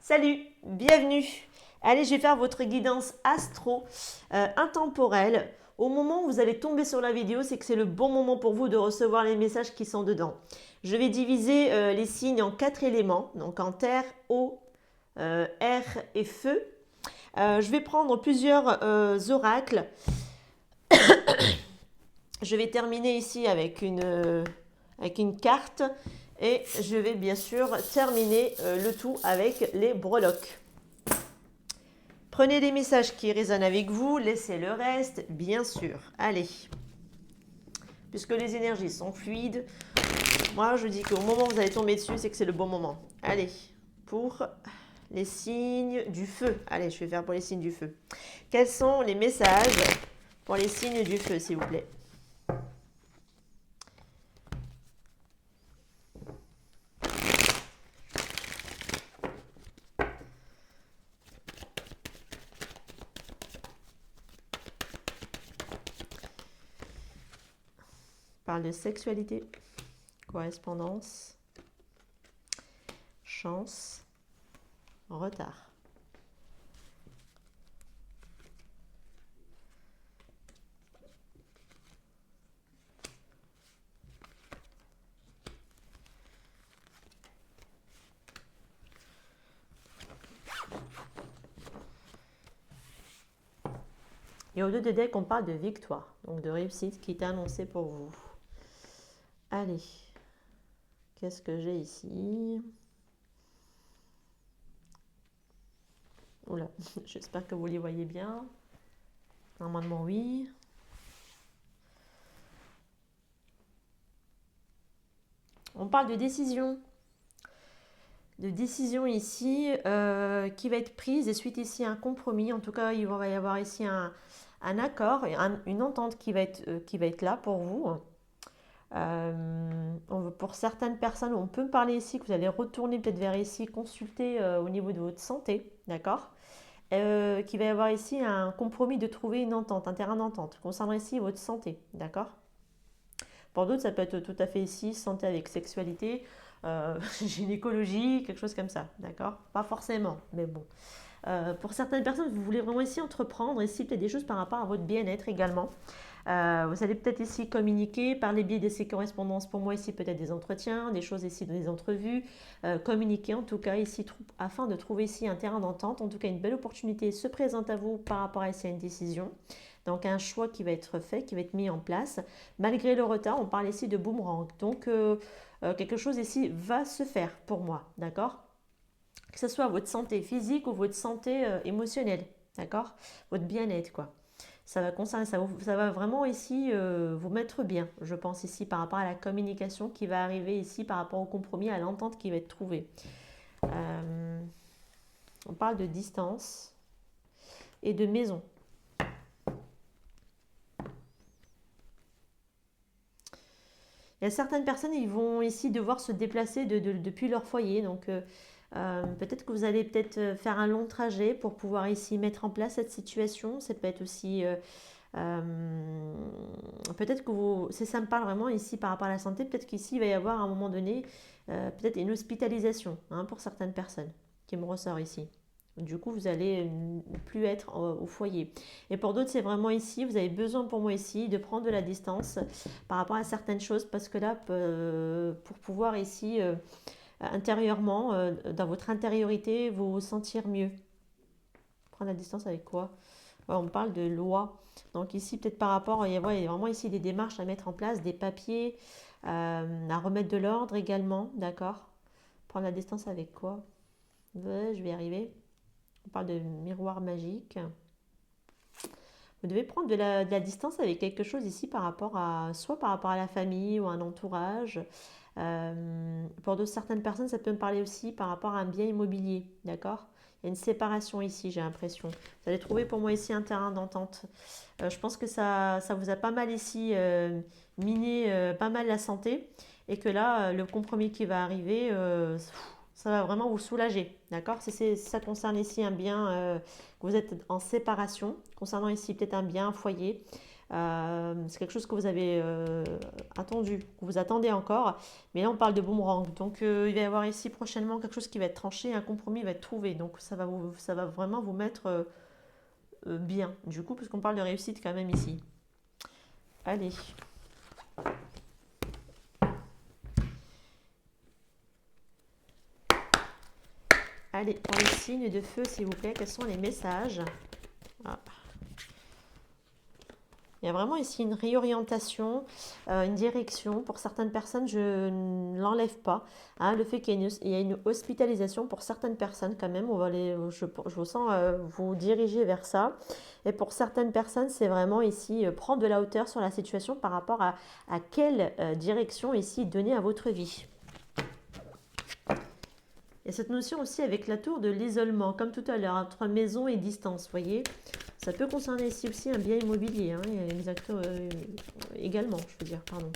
Salut, bienvenue. Allez, je vais faire votre guidance astro intemporelle. Au moment où vous allez tomber sur la vidéo, c'est que c'est le bon moment pour vous de recevoir les messages qui sont dedans. Je vais diviser les signes en 4 éléments, donc en terre, eau, air et feu. Je vais prendre plusieurs oracles. Je vais terminer ici avec une carte et je vais bien sûr terminer le tout avec les breloques. Prenez des messages qui résonnent avec vous, laissez le reste, bien sûr. Allez, puisque les énergies sont fluides, moi je dis qu'au moment où vous allez tomber dessus, c'est que c'est le bon moment. Allez, pour les signes du feu. Allez, je vais faire pour les signes du feu. Quels sont les messages pour les signes du feu, s'il vous plaît? On parle de sexualité, correspondance, chance, retard. Et au dos de deck, on parle de victoire, donc de réussite qui est annoncée pour vous. Allez, qu'est-ce que j'ai ici? Oula, j'espère que vous les voyez bien. Normalement, oui. On parle de décision. De décision ici qui va être prise et suite ici à un compromis. En tout cas, il va y avoir ici un accord, une entente qui va être là pour vous. Pour certaines personnes, on peut parler ici que vous allez retourner peut-être vers ici, consulter au niveau de votre santé, d'accord, qu'il va y avoir ici un compromis de trouver une entente, un terrain d'entente concernant ici votre santé, d'accord. Pour d'autres, ça peut être tout à fait ici, santé avec sexualité, gynécologie, quelque chose comme ça, d'accord. Pas forcément, mais bon. Pour certaines personnes, vous voulez vraiment ici entreprendre, ici peut-être des choses par rapport à votre bien-être également. Vous allez peut-être ici communiquer par les biais de ces correspondances. Pour moi ici peut-être des entretiens, des choses ici, des entrevues. Communiquer en tout cas ici afin de trouver ici un terrain d'entente. En tout cas une belle opportunité se présente à vous par rapport à ici à une décision. Donc un choix qui va être fait, qui va être mis en place. Malgré le retard, on parle ici de boomerang. Donc quelque chose ici va se faire pour moi, d'accord, que ce soit votre santé physique ou votre santé émotionnelle, d'accord, votre bien-être quoi. Ça va concerner, ça va vraiment ici vous mettre bien, je pense ici par rapport à la communication qui va arriver ici par rapport au compromis, à l'entente qui va être trouvée. On parle de distance et de maison. Il y a certaines personnes, ils vont ici devoir se déplacer depuis leur foyer. Donc, peut-être que vous allez peut-être faire un long trajet pour pouvoir ici mettre en place cette situation. Ça peut être aussi... peut-être que ça me parle vraiment ici par rapport à la santé. Peut-être qu'ici, il va y avoir à un moment donné, peut-être une hospitalisation pour certaines personnes qui me ressort ici. Du coup, vous allez ne plus être au foyer. Et pour d'autres, c'est vraiment ici, vous avez besoin pour moi ici de prendre de la distance par rapport à certaines choses parce que là, pour pouvoir ici, intérieurement, dans votre intériorité, vous sentir mieux. Prendre la distance avec quoi? Ouais, on parle de loi. Donc ici, peut-être par rapport, il y a vraiment ici des démarches à mettre en place, des papiers, à remettre de l'ordre également, d'accord? Prendre la distance avec quoi? Ouais, je vais y arriver. On parle de miroir magique. Vous devez prendre de la distance avec quelque chose ici par rapport à, soit par rapport à la famille ou un entourage. Pour certaines personnes, ça peut me parler aussi par rapport à un bien immobilier, d'accord? Il y a une séparation ici, j'ai l'impression. Vous allez trouver pour moi ici un terrain d'entente. Je pense que ça vous a pas mal ici miné pas mal la santé et que là, le compromis qui va arriver, ça va vraiment vous soulager, d'accord? Si ça concerne ici un bien, que vous êtes en séparation, concernant ici peut-être un bien, un foyer, C'est quelque chose que vous avez attendu, que vous attendez encore. Mais là, on parle de boomerang. Donc, il va y avoir ici prochainement quelque chose qui va être tranché, un compromis va être trouvé. Donc, ça va vraiment vous mettre bien, du coup, puisqu'on parle de réussite quand même ici. Allez. Allez, pour les signes de feu, s'il vous plaît, quels sont les messages? Ah. Il y a vraiment ici une réorientation, une direction. Pour certaines personnes, je ne l'enlève pas. Hein, le fait il y a une hospitalisation pour certaines personnes quand même, je vous sens vous diriger vers ça. Et pour certaines personnes, c'est vraiment ici prendre de la hauteur sur la situation par rapport à quelle direction ici donner à votre vie. Il y a cette notion aussi avec la tour de l'isolement, comme tout à l'heure, entre maison et distance, vous voyez. Ça peut concerner ici aussi un bien immobilier, hein, également, je veux dire, pardon.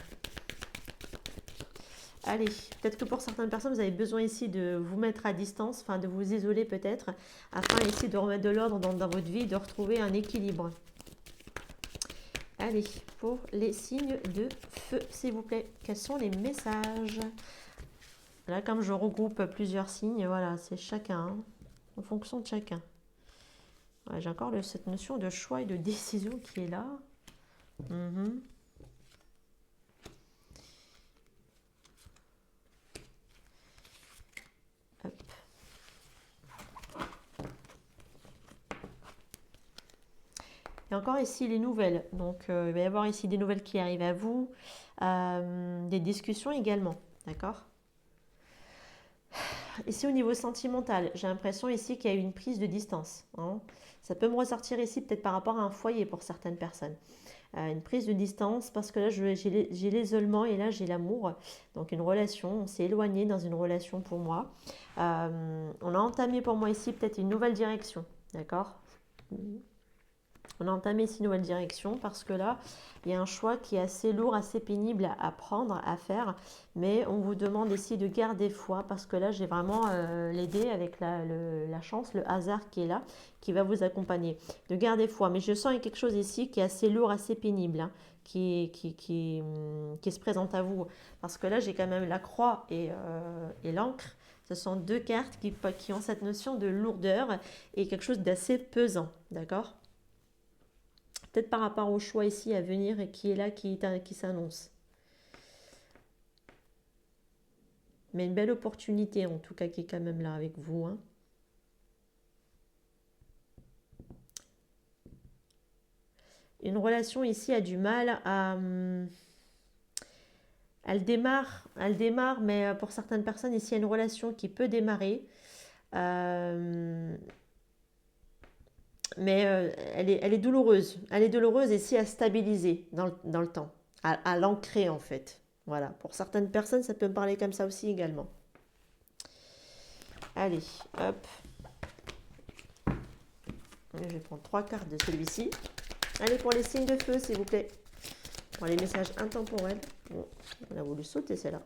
Allez, peut-être que pour certaines personnes, vous avez besoin ici de vous mettre à distance, enfin de vous isoler peut-être, afin ici de remettre de l'ordre dans votre vie, de retrouver un équilibre. Allez, pour les signes de feu, s'il vous plaît, quels sont les messages? Là, comme je regroupe plusieurs signes, voilà, c'est chacun, hein, en fonction de chacun. Ouais, j'ai encore cette notion de choix et de décision qui est là. Hop. Et encore ici les nouvelles. Donc il va y avoir ici des nouvelles qui arrivent à vous, des discussions également. D'accord? Ici au niveau sentimental, j'ai l'impression ici qu'il y a eu une prise de distance. Hein. Ça peut me ressortir ici peut-être par rapport à un foyer pour certaines personnes. Une prise de distance parce que là j'ai l'isolement et là j'ai l'amour. Donc une relation, on s'est éloigné dans une relation pour moi. On a entamé pour moi ici peut-être une nouvelle direction. D'accord? On a entamé ici une nouvelle direction parce que là, il y a un choix qui est assez lourd, assez pénible à prendre, à faire. Mais on vous demande ici de garder foi parce que là, j'ai vraiment l'aider avec la chance, le hasard qui est là, qui va vous accompagner. De garder foi. Mais je sens quelque chose ici qui est assez lourd, assez pénible, hein, qui se présente à vous. Parce que là, j'ai quand même la croix et l'encre. Ce sont deux cartes qui ont cette notion de lourdeur et quelque chose d'assez pesant. D'accord? Peut-être par rapport au choix ici à venir et qui est là, qui s'annonce. Mais une belle opportunité en tout cas qui est quand même là avec vous. Hein. Une relation ici a du mal à... Elle démarre, mais pour certaines personnes ici, il y a une relation qui peut démarrer. Mais elle est douloureuse. Elle est douloureuse ici à stabiliser dans le temps, à l'ancrer en fait. Voilà, pour certaines personnes, ça peut me parler comme ça aussi également. Allez, hop. Je vais prendre 3 cartes de celui-ci. Allez, pour les signes de feu, s'il vous plaît. Pour les messages intemporels. Bon, on a voulu sauter celle-là.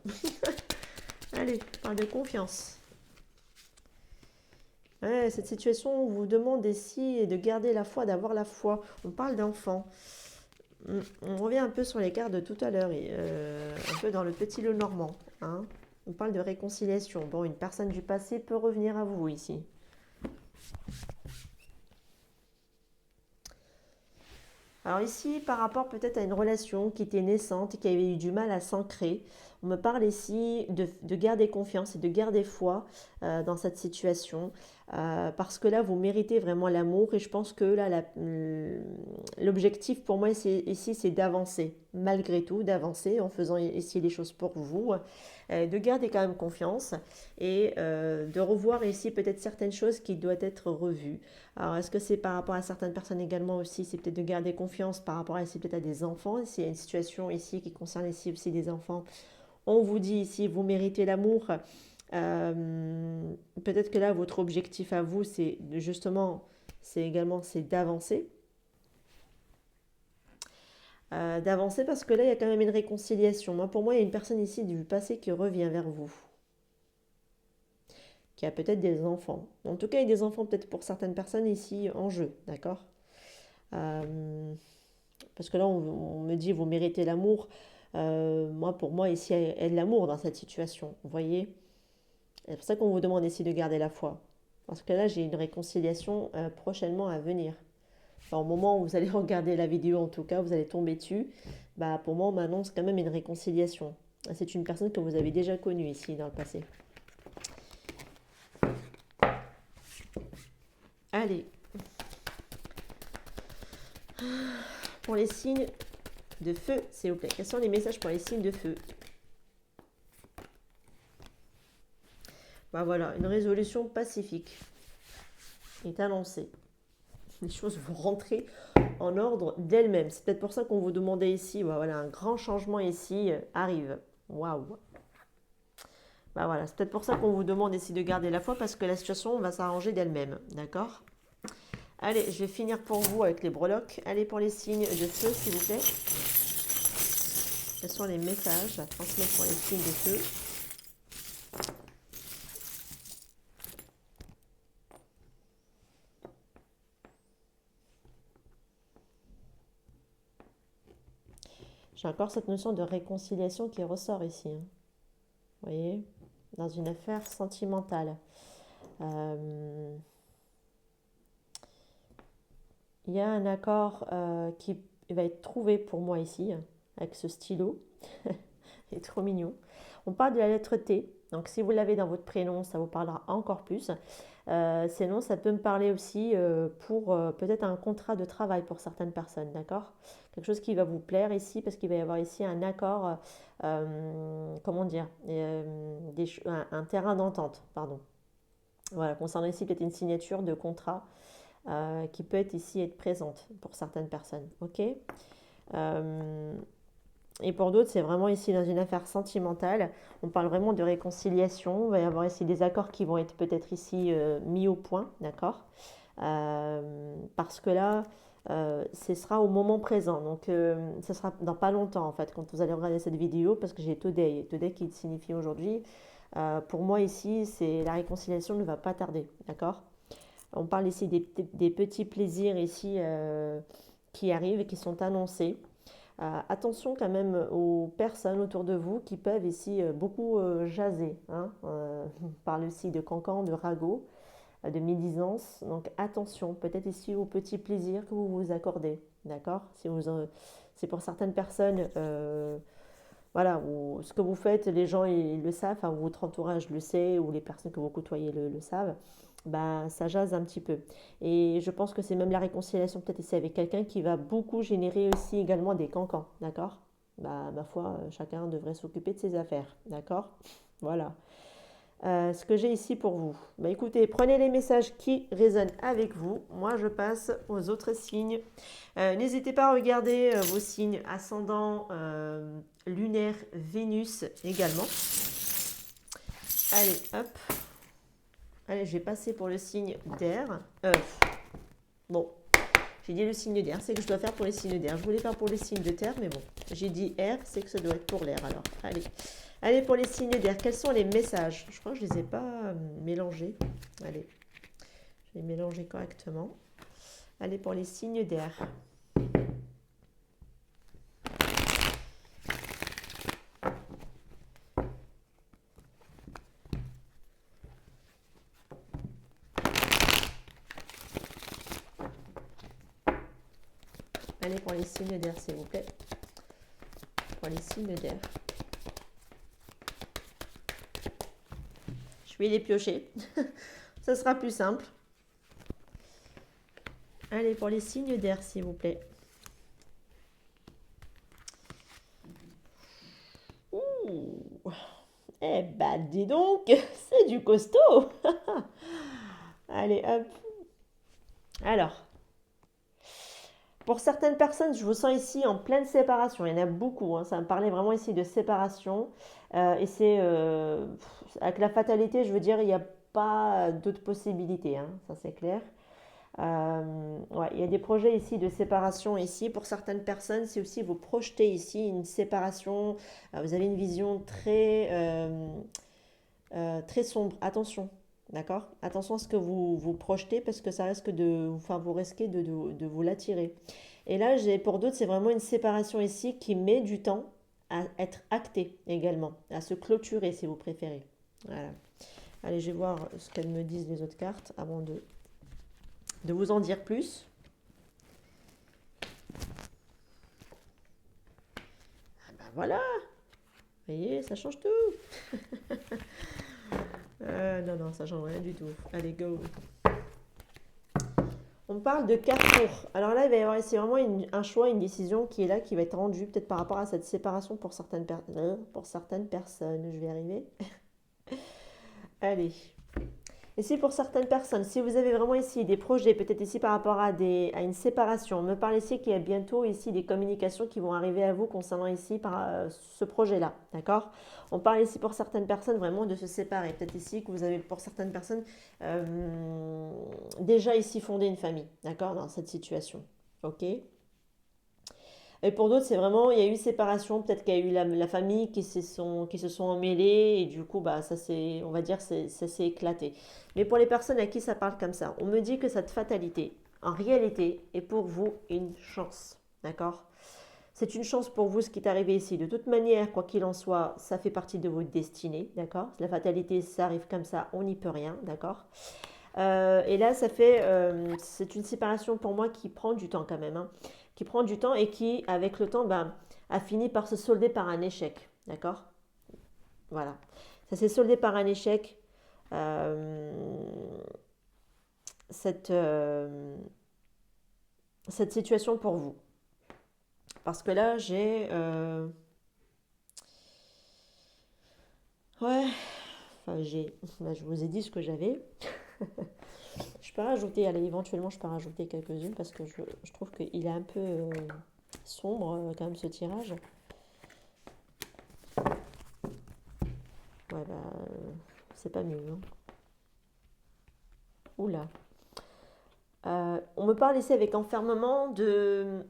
Allez, on parle de confiance. Ouais, cette situation vous demande ici de garder la foi, d'avoir la foi. On parle d'enfant. On revient un peu sur les cartes de tout à l'heure, un peu dans le petit lot normand. Hein. On parle de réconciliation. Bon, une personne du passé peut revenir à vous ici. Alors ici, par rapport peut-être à une relation qui était naissante et qui avait eu du mal à s'ancrer, on me parle ici de garder confiance et de garder foi dans cette situation parce que là, vous méritez vraiment l'amour et je pense que là, l'objectif pour moi ici, c'est d'avancer, malgré tout, d'avancer en faisant ici les choses pour vous, de garder quand même confiance et de revoir ici peut-être certaines choses qui doivent être revues. Alors, est-ce que c'est par rapport à certaines personnes également aussi, c'est peut-être de garder confiance par rapport à ici peut-être à des enfants, s'il y a une situation ici qui concerne ici aussi des enfants, on vous dit ici, vous méritez l'amour. Peut-être que là, votre objectif à vous, c'est justement, c'est d'avancer. D'avancer parce que là, il y a quand même une réconciliation. Moi, pour moi, il y a une personne ici du passé qui revient vers vous. Qui a peut-être des enfants. En tout cas, il y a des enfants peut-être pour certaines personnes ici en jeu, d'accord Parce que là, on me dit, vous méritez l'amour. Moi, pour moi, ici, il y a de l'amour dans cette situation. Vous voyez? C'est pour ça qu'on vous demande ici de garder la foi. Parce que là, j'ai une réconciliation prochainement à venir. Enfin, au moment où vous allez regarder la vidéo, en tout cas, vous allez tomber dessus. Bah, pour moi, on m'annonce quand même une réconciliation. C'est une personne que vous avez déjà connue ici dans le passé. Allez. Pour les signes de feu, s'il vous plaît. Quels sont les messages pour les signes de feu? Bah voilà, une résolution pacifique est annoncée. Les choses vont rentrer en ordre d'elles-mêmes. C'est peut-être pour ça qu'on vous demandait ici, bah voilà, un grand changement ici arrive. Waouh! Bah voilà, c'est peut-être pour ça qu'on vous demande ici de garder la foi parce que la situation va s'arranger d'elle-même. D'accord? Allez, je vais finir pour vous avec les breloques. Allez pour les signes de feu, s'il vous plaît. Quels sont les messages à transmettre pour les signes de feu? J'ai encore cette notion de réconciliation qui ressort ici. Hein. Vous voyez? Dans une affaire sentimentale. Il y a un accord qui va être trouvé pour moi ici, avec ce stylo. Il est trop mignon. On parle de la lettre T. Donc si vous l'avez dans votre prénom, ça vous parlera encore plus. Sinon, ça peut me parler aussi pour peut-être un contrat de travail pour certaines personnes, d'accord? Quelque chose qui va vous plaire ici, parce qu'il va y avoir ici un accord, comment dire, un terrain d'entente, pardon. Voilà, concernant ici peut-être une signature de contrat qui peut être ici être présente pour certaines personnes, ok? Et pour d'autres, c'est vraiment ici dans une affaire sentimentale. On parle vraiment de réconciliation. Il va y avoir ici des accords qui vont être peut-être ici mis au point, d'accord? Parce que là, ce sera au moment présent. Donc, ce sera dans pas longtemps, en fait, quand vous allez regarder cette vidéo, parce que j'ai Today. Today qui signifie aujourd'hui. Pour moi, ici, c'est la réconciliation ne va pas tarder, d'accord? On parle ici des petits plaisirs ici qui arrivent et qui sont annoncés. Attention quand même aux personnes autour de vous qui peuvent ici beaucoup jaser. Hein. On parle aussi de cancan, de ragot, de médisance. Donc attention, peut-être ici aux petits plaisirs que vous vous accordez. D'accord? C'est pour certaines personnes, voilà, ce que vous faites, les gens ils le savent, enfin, votre entourage le sait, ou les personnes que vous côtoyez le savent. Bah, ça jase un petit peu. Et je pense que c'est même la réconciliation peut-être ici avec quelqu'un qui va beaucoup générer aussi également des cancans, d'accord? Bah, ma foi, chacun devrait s'occuper de ses affaires, d'accord? Voilà. Ce que j'ai ici pour vous. Bah, écoutez, prenez les messages qui résonnent avec vous. Moi, je passe aux autres signes. N'hésitez pas à regarder vos signes ascendant, lunaire, Vénus également. Allez, hop. Allez, je vais passer pour le signe d'air. Bon, j'ai dit le signe d'air, c'est que je dois faire pour les signes d'air. Je voulais faire pour les signes de terre, mais bon, j'ai dit air, c'est que ça doit être pour l'air. Alors, allez. Allez, pour les signes d'air, quels sont les messages? Je crois que je ne les ai pas mélangés. Allez, je vais les mélanger correctement. Allez, pour les signes d'air. Allez, pour les signes d'air, s'il vous plaît. Pour les signes d'air. Je vais les piocher. Ça sera plus simple. Allez, pour les signes d'air, s'il vous plaît. Ouh. Eh ben, dis donc, c'est du costaud. Allez, hop. Alors, pour certaines personnes, je vous sens ici en pleine séparation. Il y en a beaucoup. Hein. Ça me parlait vraiment ici de séparation. Et c'est avec la fatalité, je veux dire, il n'y a pas d'autres possibilités. Hein. Ça, c'est clair. Ouais, il y a des projets ici de séparation ici. Pour certaines personnes, c'est aussi vous projetez ici une séparation. Vous avez une vision très, très sombre. Attention. D'accord? Attention à ce que vous projetez parce que ça risque enfin, vous risquez de vous l'attirer. Et là, pour d'autres, c'est vraiment une séparation ici qui met du temps à être actée également, à se clôturer si vous préférez. Voilà. Allez, je vais voir ce qu'elles me disent les autres cartes avant de vous en dire plus. Ah ben voilà, vous voyez, ça change tout. Non, non, ça change rien du tout. Allez, go. On parle de carrefour. Alors là, il va y avoir ici vraiment un choix, une décision qui est là, qui va être rendue peut-être par rapport à cette séparation pour certaines personnes. Je vais y arriver. Allez. Ici, pour certaines personnes, si vous avez vraiment ici des projets, peut-être ici par rapport à une séparation, on me parle ici qu'il y a bientôt ici des communications qui vont arriver à vous concernant ici ce projet-là, d'accord? On parle ici pour certaines personnes vraiment de se séparer. Peut-être ici que vous avez pour certaines personnes déjà ici fondé une famille, d'accord, dans cette situation, ok? Et pour d'autres, c'est vraiment, il y a eu séparation, peut-être qu'il y a eu la famille qui se sont emmêlés et du coup, bah, on va dire, ça s'est éclaté. Mais pour les personnes à qui ça parle comme ça, on me dit que cette fatalité, en réalité, est pour vous une chance. D'accord? C'est une chance pour vous ce qui est arrivé ici. De toute manière, quoi qu'il en soit, ça fait partie de votre destinée. D'accord? La fatalité, ça arrive comme ça, on n'y peut rien. D'accord? Et là, c'est une séparation pour moi qui prend du temps quand même, hein, qui prend du temps et qui, avec le temps, ben, a fini par se solder par un échec, d'accord? Voilà, ça s'est soldé par un échec. euh, cette, euh, cette situation pour vous. Parce que là, ouais, enfin, là, je vous ai dit ce que j'avais. Je peux rajouter, allez, éventuellement, je peux rajouter quelques-unes parce que je trouve qu'il est un peu sombre quand même ce tirage. Ouais, bah, c'est pas mieux, hein. Oula. On me parle ici avec enfermement de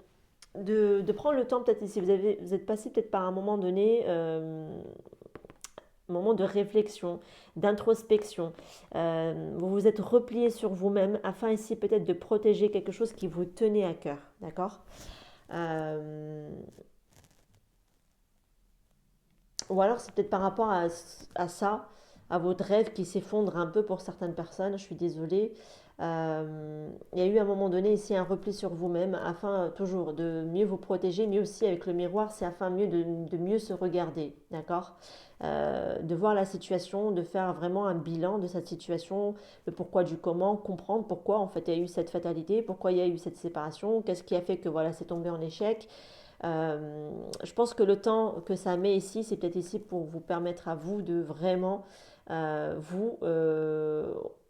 prendre le temps, peut-être ici, vous êtes passé peut-être par un moment donné, un moment de réflexion, d'introspection. Vous vous êtes replié sur vous-même afin ici peut-être de protéger quelque chose qui vous tenait à cœur, d'accord? Euh, ou alors c'est peut-être par rapport à ça, à votre rêve qui s'effondre un peu pour certaines personnes, je suis désolée. Il y a eu à un moment donné ici un repli sur vous-même afin toujours de mieux vous protéger, mais aussi avec le miroir, c'est afin de mieux se regarder, d'accord? De voir la situation, de faire vraiment un bilan de cette situation, le pourquoi du comment, comprendre pourquoi en fait il y a eu cette fatalité, pourquoi il y a eu cette séparation, qu'est-ce qui a fait que voilà c'est tombé en échec. Je pense que le temps que ça met ici, c'est peut-être ici pour vous permettre à vous de vraiment vous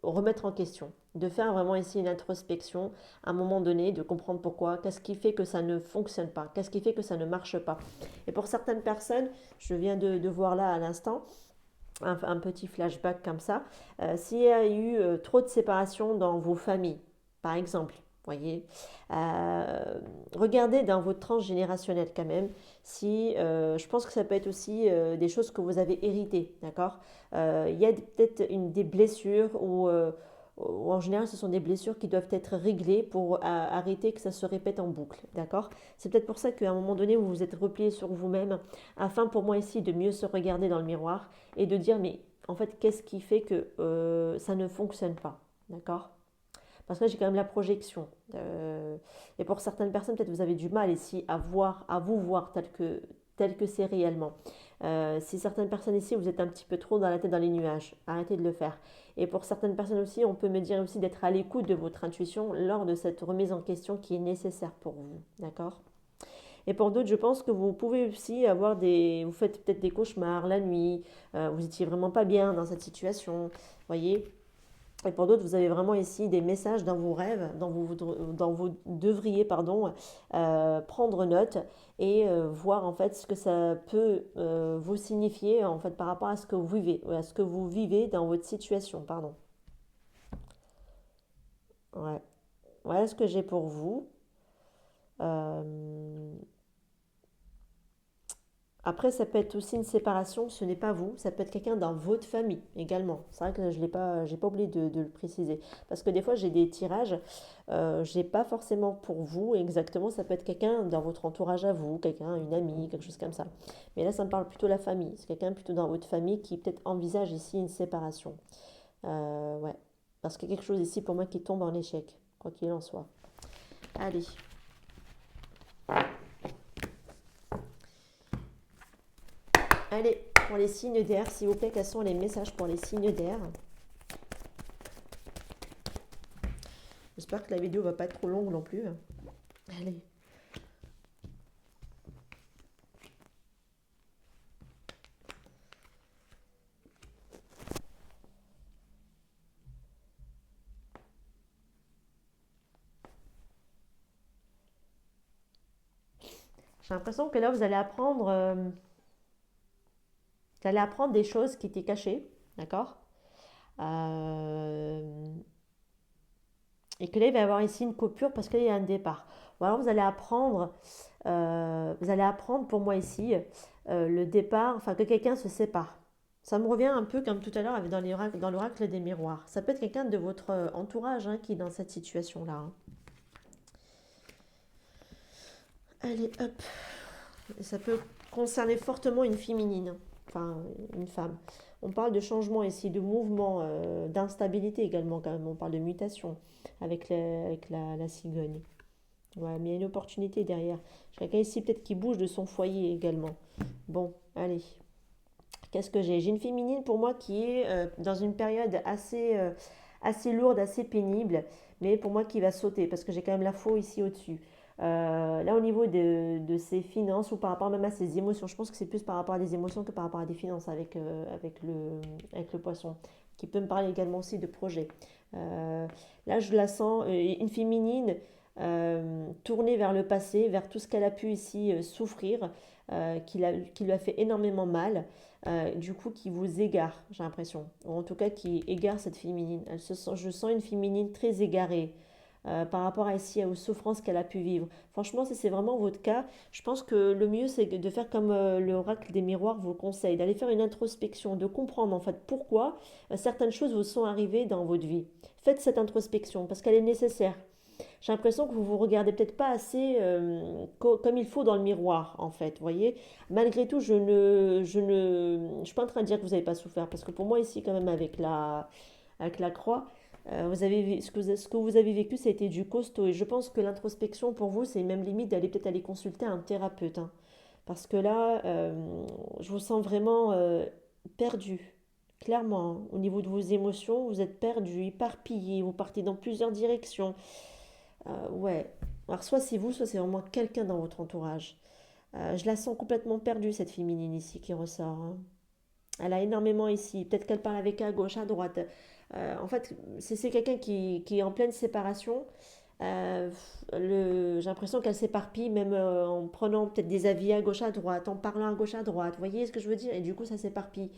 remettre en question, de faire vraiment ici une introspection à un moment donné, de comprendre pourquoi, qu'est-ce qui fait que ça ne fonctionne pas, qu'est-ce qui fait que ça ne marche pas. Et pour certaines personnes, je viens de voir là à l'instant, un petit flashback comme ça, s'il y a eu trop de séparation dans vos familles, par exemple, voyez, regardez dans votre tranche générationnelle quand même, si je pense que ça peut être aussi des choses que vous avez héritées, d'accord? Il y a peut-être des blessures ou en général ce sont des blessures qui doivent être réglées pour arrêter que ça se répète en boucle, d'accord? C'est peut-être pour ça qu'à un moment donné vous vous êtes replié sur vous-même afin pour moi ici de mieux se regarder dans le miroir et de dire mais en fait qu'est-ce qui fait que ça ne fonctionne pas, d'accord? Parce que là j'ai quand même la projection. Et pour certaines personnes peut-être vous avez du mal ici à vous voir tel que c'est réellement. Si certaines personnes ici vous êtes un petit peu trop dans la tête dans les nuages, arrêtez de le faire. Et pour certaines personnes aussi on peut me dire aussi d'être à l'écoute de votre intuition lors de cette remise en question qui est nécessaire pour vous, d'accord? Et pour d'autres, je pense que vous pouvez aussi vous faites peut-être des cauchemars la nuit, vous étiez vraiment pas bien dans cette situation, voyez. Et pour d'autres, vous avez vraiment ici des messages dans vos rêves, dans vous devriez, pardon, prendre note et voir en fait ce que ça peut vous signifier en fait par rapport à ce que vous vivez, à ce que vous vivez dans votre situation, pardon. Ouais. Voilà ce que j'ai pour vous. Euh, Après, ça peut être aussi une séparation, ce n'est pas vous, ça peut être quelqu'un dans votre famille également. C'est vrai que je l'ai pas, j'ai pas oublié de le préciser. Parce que des fois, j'ai des tirages, j'ai pas forcément pour vous exactement, ça peut être quelqu'un dans votre entourage à vous, quelqu'un, une amie, quelque chose comme ça. Mais là, ça me parle plutôt de la famille. C'est quelqu'un plutôt dans votre famille qui peut-être envisage ici une séparation. Ouais, parce qu'il y a quelque chose ici pour moi qui tombe en échec, quoi qu'il en soit. Allez. Allez, pour les signes d'air, s'il vous plaît, quels sont les messages pour les signes d'air? J'espère que la vidéo va pas être trop longue non plus. Allez. J'ai l'impression que là, vous allez apprendre des choses qui étaient cachées, d'accord? Euh, et que là, il va y avoir ici une coupure parce qu'il y a un départ. Ou alors, vous allez apprendre pour moi ici le départ, enfin que quelqu'un se sépare. Ça me revient un peu comme tout à l'heure dans l'oracle des miroirs. Ça peut être quelqu'un de votre entourage hein, qui est dans cette situation-là. Hein. Allez, hop. Et ça peut concerner fortement une féminine, enfin une femme. On parle de changement ici, de mouvement, d'instabilité également quand même. On parle de mutation avec la cigogne. Ouais, mais il y a une opportunité derrière. J'ai quelqu'un ici peut-être qui bouge de son foyer également. Bon, allez. Qu'est-ce que j'ai? J'ai une féminine pour moi qui est dans une période assez lourde, assez pénible, mais pour moi qui va sauter parce que j'ai quand même la faux ici au-dessus. Là, au niveau de ses finances ou par rapport même à ses émotions, je pense que c'est plus par rapport à des émotions que par rapport à des finances avec le poisson, qui peut me parler également aussi de projet. Euh, Là, je la sens, une féminine tournée vers le passé, vers tout ce qu'elle a pu ici souffrir, qui lui a fait énormément mal, du coup qui vous égare, j'ai l'impression. Ou en tout cas qui égare cette féminine. Je sens une féminine très égarée par rapport à ici aux souffrances qu'elle a pu vivre. Franchement, si c'est vraiment votre cas, je pense que le mieux c'est de faire comme l'oracle des miroirs vous conseille, d'aller faire une introspection, de comprendre en fait pourquoi certaines choses vous sont arrivées dans votre vie. Faites cette introspection parce qu'elle est nécessaire. J'ai l'impression que vous vous regardez peut-être pas assez comme il faut dans le miroir, en fait. Vous voyez, malgré tout, je suis pas en train de dire que vous n'avez pas souffert, parce que pour moi ici, quand même, avec la croix, ce que vous avez vécu, ça a été du costaud. Et je pense que l'introspection pour vous, c'est même limite d'aller peut-être aller consulter un thérapeute, hein. Parce que là, je vous sens vraiment perdu. Clairement, hein. Au niveau de vos émotions, vous êtes perdu, éparpillé, vous partez dans plusieurs directions. Ouais. Alors soit c'est vous, soit c'est vraiment quelqu'un dans votre entourage. Je la sens complètement perdue, cette féminine ici qui ressort. Hein. Elle a énormément ici. Peut-être qu'elle parle avec à gauche, à droite. En fait, c'est quelqu'un qui est en pleine séparation. Euh, j'ai l'impression qu'elle s'éparpille même en prenant peut-être des avis à gauche, à droite, en parlant à gauche, à droite. Vous voyez ce que je veux dire? Et du coup, ça s'éparpille.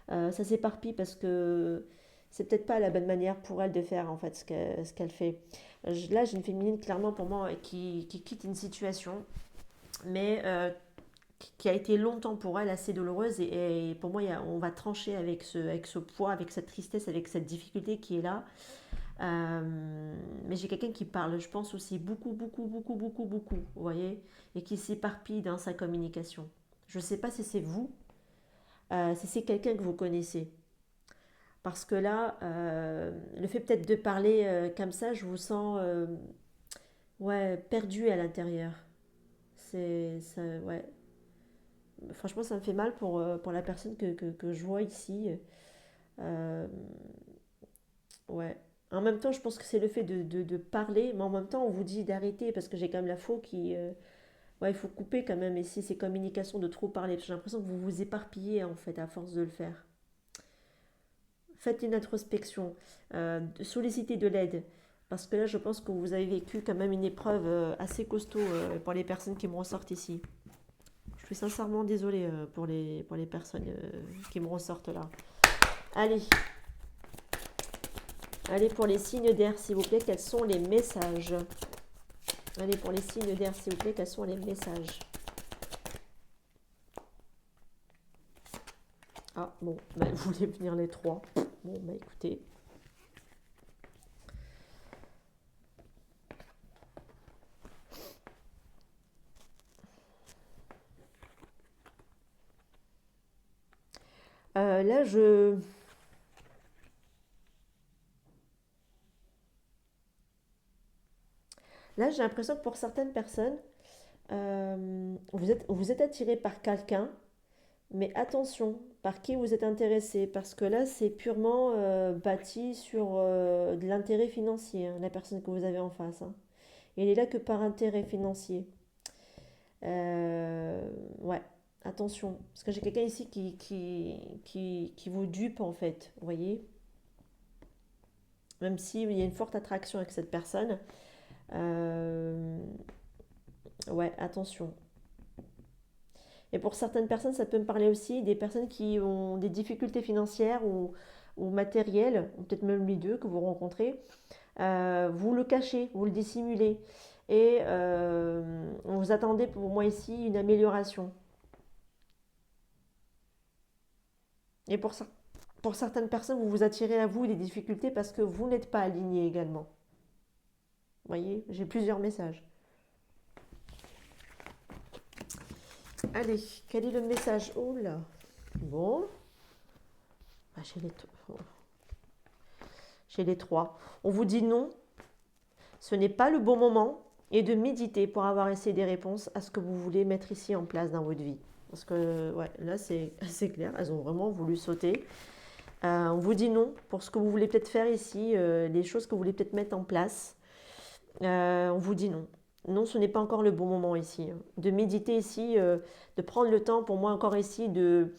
Ça s'éparpille parce que c'est peut-être pas la bonne manière pour elle de faire en fait ce qu'elle fait. Là, j'ai une féminine clairement pour moi qui quitte une situation, mais qui a été longtemps pour elle assez douloureuse et pour moi, on va trancher avec ce poids, avec cette tristesse, avec cette difficulté qui est là. Mais j'ai quelqu'un qui parle, je pense aussi beaucoup, beaucoup, beaucoup, beaucoup, beaucoup, vous voyez, et qui s'éparpille dans sa communication. Je ne sais pas si c'est vous, si c'est quelqu'un que vous connaissez. Parce que là, le fait peut-être de parler comme ça, je vous sens ouais, perdu à l'intérieur. Ouais. Franchement, ça me fait mal pour la personne que je vois ici. Euh, ouais. En même temps, je pense que c'est le fait de parler, mais en même temps, on vous dit d'arrêter parce que j'ai quand même la faux qui. Ouais, il faut couper quand même ici ces communications de trop parler. Parce que j'ai l'impression que vous vous éparpillez en fait à force de le faire. Faites une introspection, sollicitez de l'aide. Parce que là, je pense que vous avez vécu quand même une épreuve assez costaud pour les personnes qui me ressortent ici. Je suis sincèrement désolée pour les personnes qui me ressortent là. Allez, allez pour les signes d'air, s'il vous plaît, quels sont les messages? Allez pour les signes d'air, s'il vous plaît, quels sont les messages? Bon, bah, vous voulez venir les trois. Bon, bah écoutez. Euh, là, je... Là, j'ai l'impression que pour certaines personnes, vous êtes attiré par quelqu'un, mais attention, par qui vous êtes intéressé, parce que là, c'est purement bâti sur de l'intérêt financier, hein, la personne que vous avez en face, hein. Et il est là que par intérêt financier. Ouais, attention, parce que j'ai quelqu'un ici qui vous dupe en fait, vous voyez, même s'il y a une forte attraction avec cette personne. Euh, ouais, attention. Et pour certaines personnes, ça peut me parler aussi des personnes qui ont des difficultés financières ou matérielles, ou peut-être même les deux que vous rencontrez. Vous le cachez, vous le dissimulez. Et vous attendez pour moi ici une amélioration. Et pour certaines personnes, vous vous attirez à vous des difficultés parce que vous n'êtes pas aligné également. Vous voyez, j'ai plusieurs messages. Allez, quel est le message? Oh là. Bon, bah, chez les trois. On vous dit non, ce n'est pas le bon moment et de méditer pour avoir essayé des réponses à ce que vous voulez mettre ici en place dans votre vie. Parce que ouais, là c'est assez clair, elles ont vraiment voulu sauter. On vous dit non pour ce que vous voulez peut-être faire ici, les choses que vous voulez peut-être mettre en place. On vous dit non. Non, ce n'est pas encore le bon moment ici, hein. De méditer ici, de prendre le temps pour moi encore ici de,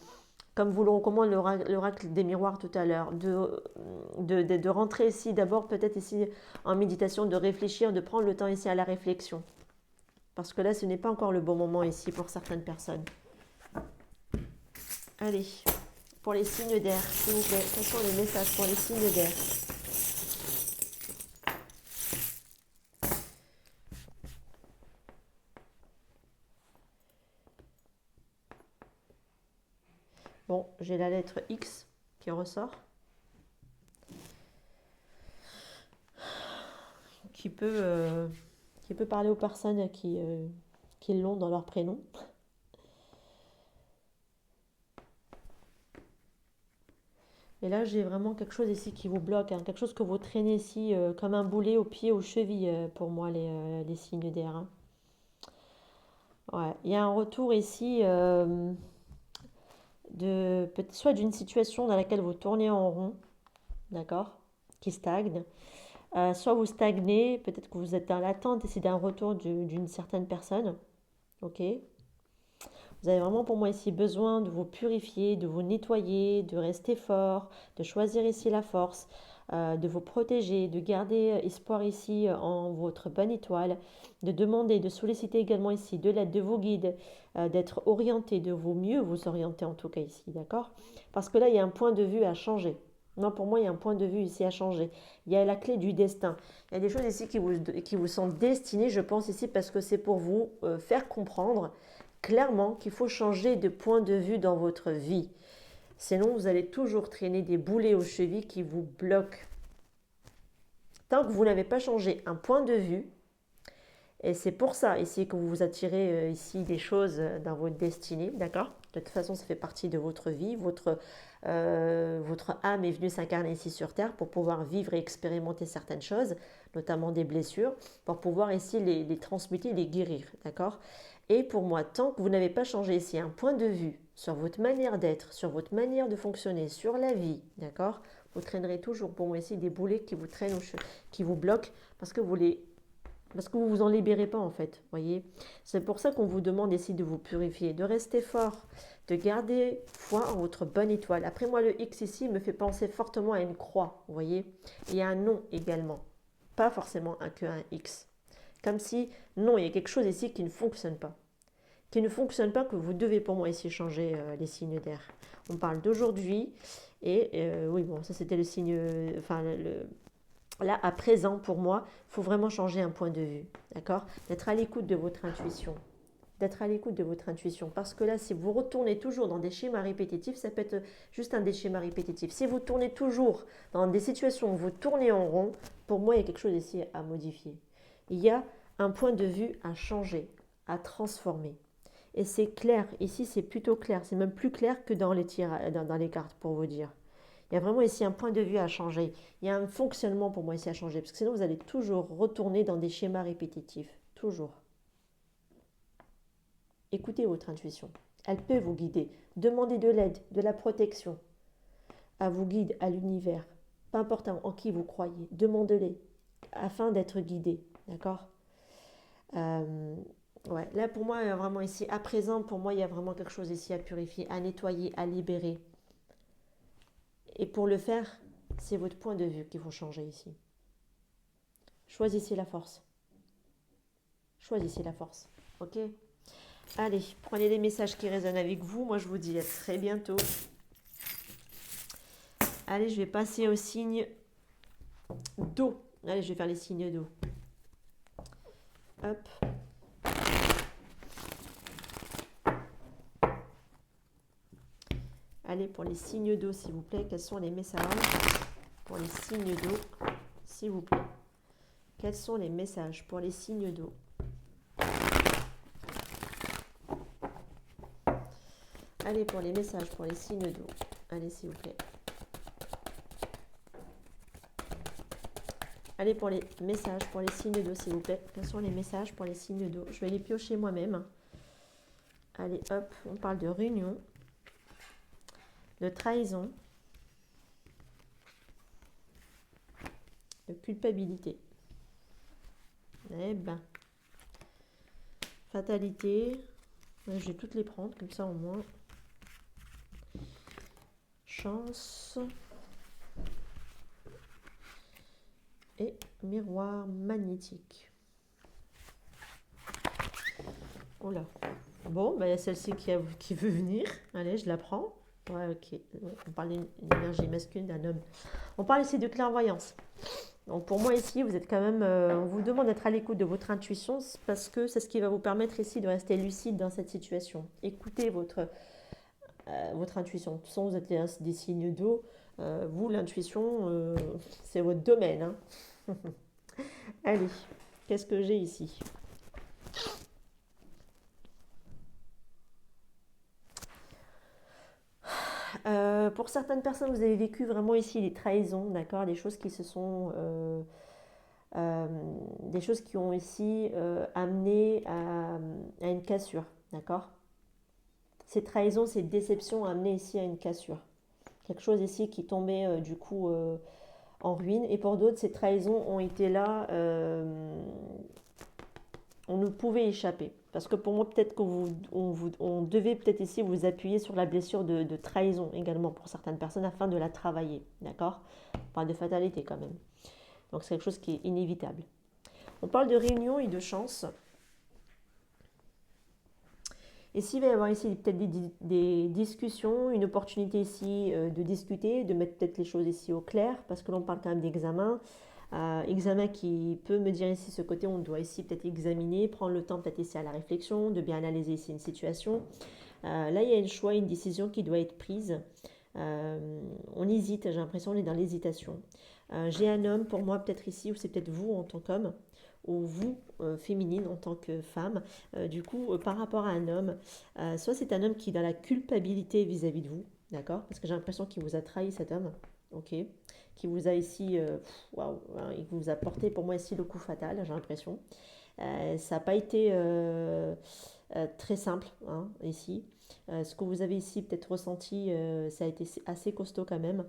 comme vous le recommande l'oracle des miroirs tout à l'heure, de rentrer ici d'abord peut-être ici en méditation, de réfléchir, de prendre le temps ici à la réflexion. Parce que là, ce n'est pas encore le bon moment ici pour certaines personnes. Allez, pour les signes d'air, s'il vous plaît, quels sont les messages pour les signes d'air? Bon, j'ai la lettre X qui ressort, qui peut, euh, qui peut parler aux personnes qui l'ont dans leur prénom. Et là, j'ai vraiment quelque chose ici qui vous bloque, hein, quelque chose que vous traînez ici comme un boulet au pied, aux chevilles, pour moi, les signes d'air, hein. Ouais, il y a un retour ici soit d'une situation dans laquelle vous tournez en rond, d'accord, qui stagne, soit vous stagnez, peut-être que vous êtes dans l'attente ici d'un retour d'une certaine personne, ok. Vous avez vraiment pour moi ici besoin de vous purifier, de vous nettoyer, de rester fort, de choisir ici la force, de vous protéger, de garder espoir ici en votre bonne étoile, de demander, de solliciter également ici de l'aide de vos guides, d'être orienté, de vous mieux vous orienter en tout cas ici, d'accord? Parce que là, il y a un point de vue à changer. Non, pour moi, il y a un point de vue ici à changer. Il y a la clé du destin. Il y a des choses ici qui vous sont destinées, je pense ici, parce que c'est pour vous faire comprendre clairement qu'il faut changer de point de vue dans votre vie. Sinon, vous allez toujours traîner des boulets aux chevilles qui vous bloquent. Tant que vous n'avez pas changé un point de vue, et c'est pour ça ici que vous vous attirez ici des choses dans votre destinée, d'accord? De toute façon, ça fait partie de votre vie. Votre âme est venue s'incarner ici sur Terre pour pouvoir vivre et expérimenter certaines choses, notamment des blessures, pour pouvoir ici les transmuter, les guérir, d'accord? Et pour moi, tant que vous n'avez pas changé ici un point de vue sur votre manière d'être, sur votre manière de fonctionner, sur la vie, d'accord? Vous traînerez toujours pour moi ici des boulets qui vous traînent, qui vous bloquent parce que vous vous en libérez pas en fait, voyez. C'est pour ça qu'on vous demande ici de vous purifier, de rester fort, de garder foi en votre bonne étoile. Après moi, le X ici me fait penser fortement à une croix, vous voyez. Il y a un non également, pas forcément un X. Comme si, non, il y a quelque chose ici qui ne fonctionne pas. Qui ne fonctionne pas, que vous devez pour moi ici changer les signes d'air. On parle d'aujourd'hui et oui, bon, ça c'était le signe, enfin là, à présent, pour moi, il faut vraiment changer un point de vue, d'accord? D'être à l'écoute de votre intuition, d'être à l'écoute de votre intuition. Parce que là, si vous retournez toujours dans des schémas répétitifs, ça peut être juste un des schémas répétitifs. Si vous tournez toujours dans des situations où vous tournez en rond, pour moi, il y a quelque chose ici à modifier. Il y a un point de vue à changer, à transformer. Et c'est clair, ici c'est plutôt clair, c'est même plus clair que dans dans les cartes pour vous dire. Il y a vraiment ici un point de vue à changer. Il y a un fonctionnement pour moi ici à changer. Parce que sinon, vous allez toujours retourner dans des schémas répétitifs. Toujours. Écoutez votre intuition. Elle peut vous guider. Demandez de l'aide, de la protection à vos guides, à l'univers. Peu importe en qui vous croyez. Demandez-les afin d'être guidé. D'accord. Ouais. Là, pour moi, vraiment ici, à présent, pour moi, il y a vraiment quelque chose ici à purifier, à nettoyer, à libérer. Et pour le faire, c'est votre point de vue qu'il faut changer ici. Choisissez la force. Choisissez la force. Ok? Allez, prenez les messages qui résonnent avec vous. Moi, je vous dis à très bientôt. Allez, je vais passer au signe d'eau. Allez, je vais faire les signes d'eau. Hop. Allez, pour les signes d'eau, s'il vous plaît, quels sont les messages pour les signes d'eau, s'il vous plaît? Quels sont les messages pour les signes d'eau? Allez, pour les messages pour les signes d'eau. Allez, s'il vous plaît. Allez, pour les messages pour les signes d'eau, s'il vous plaît. Quels sont les messages pour les signes d'eau? Je vais les piocher moi-même. Allez, hop, on parle de réunion, de trahison, de culpabilité. Eh ben, fatalité. Je vais toutes les prendre, comme ça au moins. Chance. Et miroir magnétique. Oh là. Bon, il y a celle-ci qui veut venir. Allez, je la prends. Ouais, ok. On parle d'une énergie masculine d'un homme. On parle ici de clairvoyance. Donc pour moi ici, vous êtes quand même, on vous demande d'être à l'écoute de votre intuition parce que c'est ce qui va vous permettre ici de rester lucide dans cette situation. Écoutez votre intuition. De toute façon, vous êtes des signes d'eau. Vous, l'intuition, c'est votre domaine. Hein. Allez, qu'est-ce que j'ai ici? Pour certaines personnes, vous avez vécu vraiment ici des trahisons, d'accord, des choses qui se sont, des choses qui ont ici amené à une cassure, d'accord. Ces trahisons, ces déceptions ont amené ici à une cassure. Quelque chose ici qui tombait du coup en ruine. Et pour d'autres, ces trahisons ont été là, on ne pouvait échapper. Parce que pour moi, peut-être on devait peut-être ici vous appuyer sur la blessure de trahison également pour certaines personnes afin de la travailler. D'accord? On parle de fatalité quand même. Donc c'est quelque chose qui est inévitable. On parle de réunion et de chance. Et s'il va y avoir ici peut-être des discussions, une opportunité ici de discuter, de mettre peut-être les choses ici au clair, parce que l'on parle quand même d'examen. Examen qui peut me dire ici ce côté, on doit ici peut-être examiner, prendre le temps peut-être ici à la réflexion, de bien analyser ici une situation. Là, il y a un choix, une décision qui doit être prise. On hésite, j'ai l'impression qu'on est dans l'hésitation. J'ai un homme pour moi peut-être ici, ou c'est peut-être vous en tant qu'homme, ou vous, féminine en tant que femme, du coup, par rapport à un homme, soit c'est un homme qui est dans la culpabilité vis-à-vis de vous, d'accord? Parce que j'ai l'impression qu'il vous a trahi cet homme, ok? Qui vous a ici, waouh, il vous a porté pour moi ici le coup fatal, j'ai l'impression. Ça n'a pas été très simple hein, ici. Ce que vous avez ici peut-être ressenti, ça a été assez costaud quand même.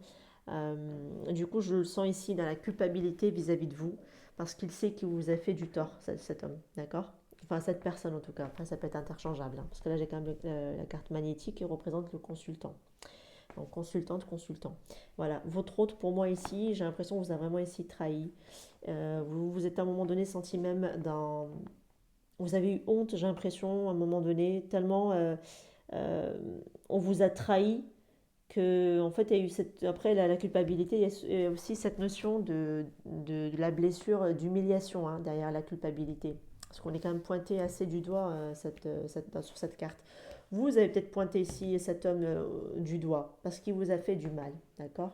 Du coup, je le sens ici dans la culpabilité vis-à-vis de vous, parce qu'il sait qu'il vous a fait du tort, cet homme, d'accord? Enfin, cette personne en tout cas. Après, ça peut être interchangeable, hein, parce que là, j'ai quand même la carte magnétique qui représente le consultant. Donc, consultante, consultant. Voilà, votre hôte pour moi ici, j'ai l'impression que vous avez vraiment ici trahi. Vous vous êtes à un moment donné senti même dans... Vous avez eu honte, j'ai l'impression, à un moment donné, tellement euh, on vous a trahi que, en fait, il y a eu après la culpabilité, il y a aussi cette notion de la blessure, d'humiliation hein, derrière la culpabilité. Parce qu'on est quand même pointé assez du doigt sur cette carte. Vous avez peut-être pointé ici cet homme du doigt parce qu'il vous a fait du mal, d'accord?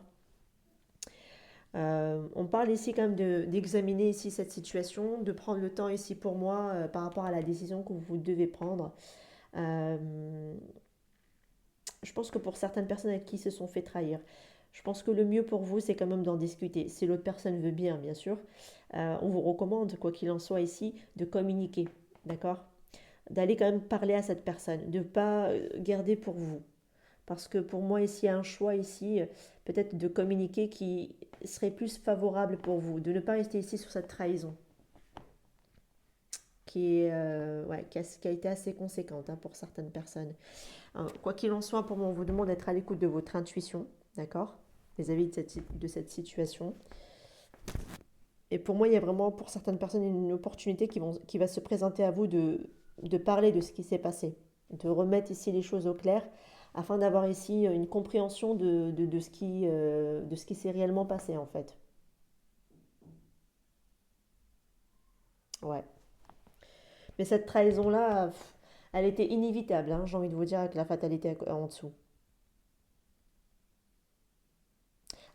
On parle ici quand même d'examiner ici cette situation, de prendre le temps ici pour moi par rapport à la décision que vous devez prendre. Euh, je pense que pour certaines personnes avec qui se sont fait trahir, je pense que le mieux pour vous, c'est quand même d'en discuter. Si l'autre personne veut bien, bien sûr, on vous recommande, quoi qu'il en soit ici, de communiquer, d'accord? D'aller quand même parler à cette personne, de ne pas garder pour vous. Parce que pour moi, ici, il y a un choix ici, peut-être de communiquer qui serait plus favorable pour vous, de ne pas rester ici sur cette trahison, ouais, qui a été assez conséquente hein, pour certaines personnes. Hein, quoi qu'il en soit, pour moi, on vous demande d'être à l'écoute de votre intuition, d'accord, vis-à-vis de cette situation. Et pour moi, il y a vraiment, pour certaines personnes, une opportunité qui va se présenter à vous de parler de ce qui s'est passé, de remettre ici les choses au clair, afin d'avoir ici une compréhension de ce qui s'est réellement passé, en fait. Ouais. Mais cette trahison-là, elle était inévitable, hein, j'ai envie de vous dire, avec la fatalité en dessous.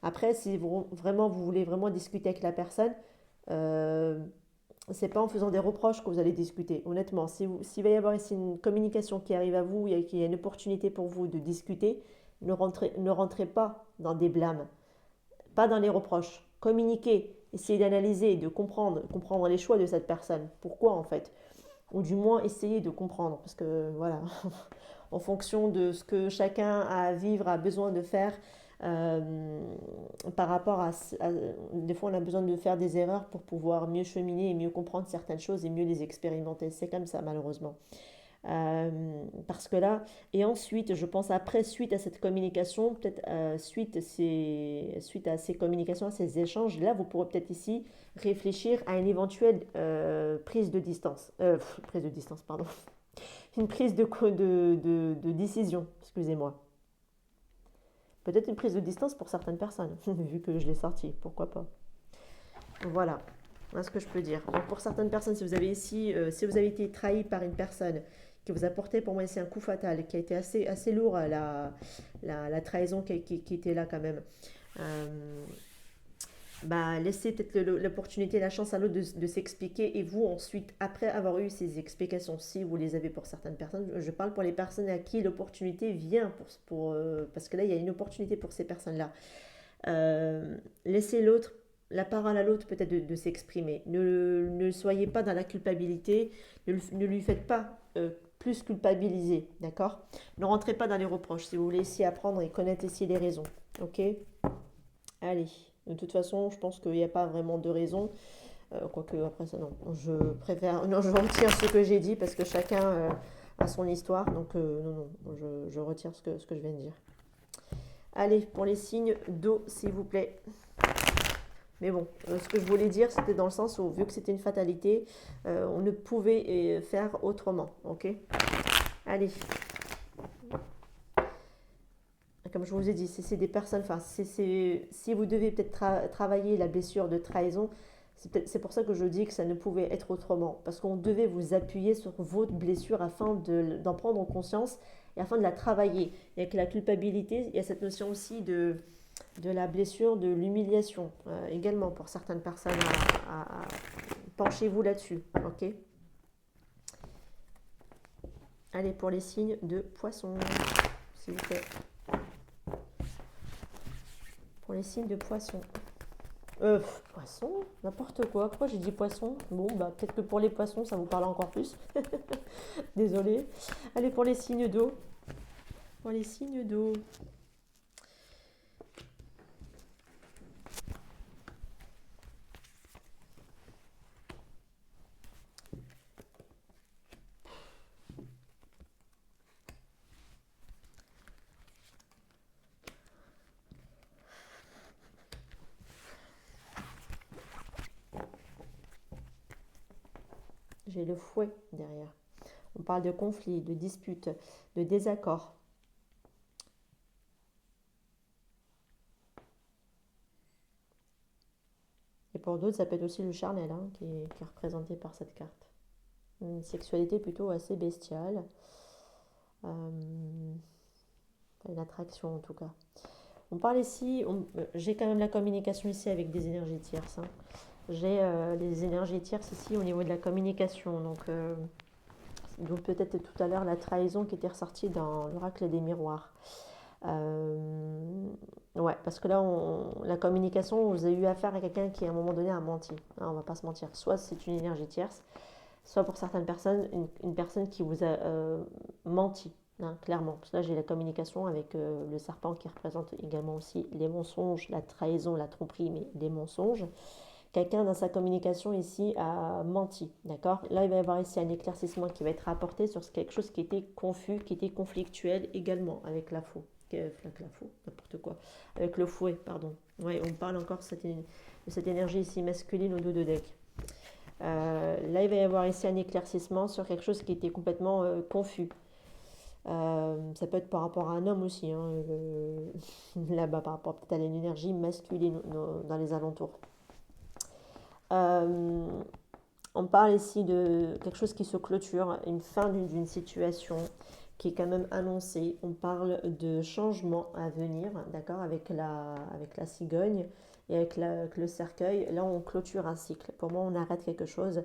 Après, si vraiment vous voulez vraiment discuter avec la personne, euh, c'est pas en faisant des reproches que vous allez discuter. Honnêtement, s'il va y avoir ici une communication qui arrive à vous, qu'il y a une opportunité pour vous de discuter, ne rentrez pas dans des blâmes, pas dans les reproches. Communiquez, essayez d'analyser, de comprendre les choix de cette personne. Pourquoi en fait? Ou du moins essayez de comprendre, parce que voilà, en fonction de ce que chacun a à vivre, a besoin de faire, euh, par rapport des fois on a besoin de faire des erreurs pour pouvoir mieux cheminer et mieux comprendre certaines choses et mieux les expérimenter. C'est comme ça malheureusement. Parce que là, et ensuite, je pense après, suite à cette communication, peut-être suite à ces communications, à ces échanges, là, vous pourrez peut-être ici réfléchir à une éventuelle prise de distance. Prise de distance, pardon. Une prise de décision, excusez-moi. Peut-être une prise de distance pour certaines personnes, vu que je l'ai sorti, pourquoi pas. Voilà, voilà ce que je peux dire. Donc pour certaines personnes, si vous avez été trahi par une personne qui vous a porté pour moi ici un coup fatal, qui a été assez lourd la trahison qui était là quand même, euh, bah, laissez peut-être l'opportunité, la chance à l'autre de s'expliquer et vous ensuite, après avoir eu ces explications, si vous les avez pour certaines personnes, je parle pour les personnes à qui l'opportunité vient parce que là il y a une opportunité pour ces personnes-là. Laissez l'autre, la parole à l'autre peut-être de s'exprimer. Ne soyez pas dans la culpabilité, ne lui faites pas plus culpabiliser, d'accord? Ne rentrez pas dans les reproches si vous voulez essayer apprendre et connaître ici les raisons, ok? Allez, de toute façon, je pense qu'il n'y a pas vraiment de raison. Quoique, après ça, non. Je préfère. Non, je retire ce que j'ai dit parce que chacun a son histoire. Donc, non, non, je retire ce que je viens de dire. Allez, pour les signes d'eau, s'il vous plaît. Mais bon, ce que je voulais dire, c'était dans le sens où, vu que c'était une fatalité, on ne pouvait faire autrement. Ok? Allez, comme je vous ai dit, c'est des personnes, enfin, si vous devez peut-être travailler la blessure de trahison, c'est pour ça que je dis que ça ne pouvait être autrement. Parce qu'on devait vous appuyer sur votre blessure afin d'en prendre conscience et afin de la travailler. Et avec la culpabilité, il y a cette notion aussi de la blessure, de l'humiliation également pour certaines personnes. Penchez-vous là-dessus, ok? Allez, pour les signes de poisson, s'il vous plaît. Pour les signes de poisson. Poisson, n'importe quoi. Pourquoi j'ai dit poisson? Bon, bah peut-être que pour les poissons, ça vous parle encore plus. Désolée. Allez, pour les signes d'eau. Pour les signes d'eau. J'ai le fouet derrière. On parle de conflit, de dispute, de désaccord. Et pour d'autres, ça peut être aussi le charnel qui est représenté par cette carte. Une sexualité plutôt assez bestiale. Une attraction en tout cas. On parle ici, j'ai quand même la communication ici avec des énergies tierces, hein. J'ai les énergies tierces ici au niveau de la communication. Donc peut-être tout à l'heure la trahison qui était ressortie dans l'oracle des miroirs. Euh, ouais, parce que là, la communication, vous avez eu affaire à quelqu'un qui à un moment donné a menti. Hein, on va pas se mentir. Soit c'est une énergie tierce, soit pour certaines personnes, une personne qui vous a menti. Hein, clairement. Parce que là, j'ai la communication avec le serpent qui représente également aussi les mensonges, la trahison, la tromperie, mais les mensonges. Quelqu'un dans sa communication ici a menti, d'accord? Là, il va y avoir ici un éclaircissement qui va être apporté sur quelque chose qui était confus, qui était conflictuel également avec la faux. La faux, n'importe quoi. Avec le fouet, pardon. Ouais, on parle encore de cette énergie ici masculine au dos de deck. Là, il va y avoir ici un éclaircissement sur quelque chose qui était complètement confus. Ça peut être par rapport à un homme aussi, hein, là-bas, par rapport peut-être à l'énergie masculine dans les alentours. Euh, on parle ici de quelque chose qui se clôture, une fin d'une situation qui est quand même annoncée. On parle de changement à venir, d'accord, avec la cigogne et avec le cercueil. Là, on clôture un cycle. Pour moi, on arrête quelque chose.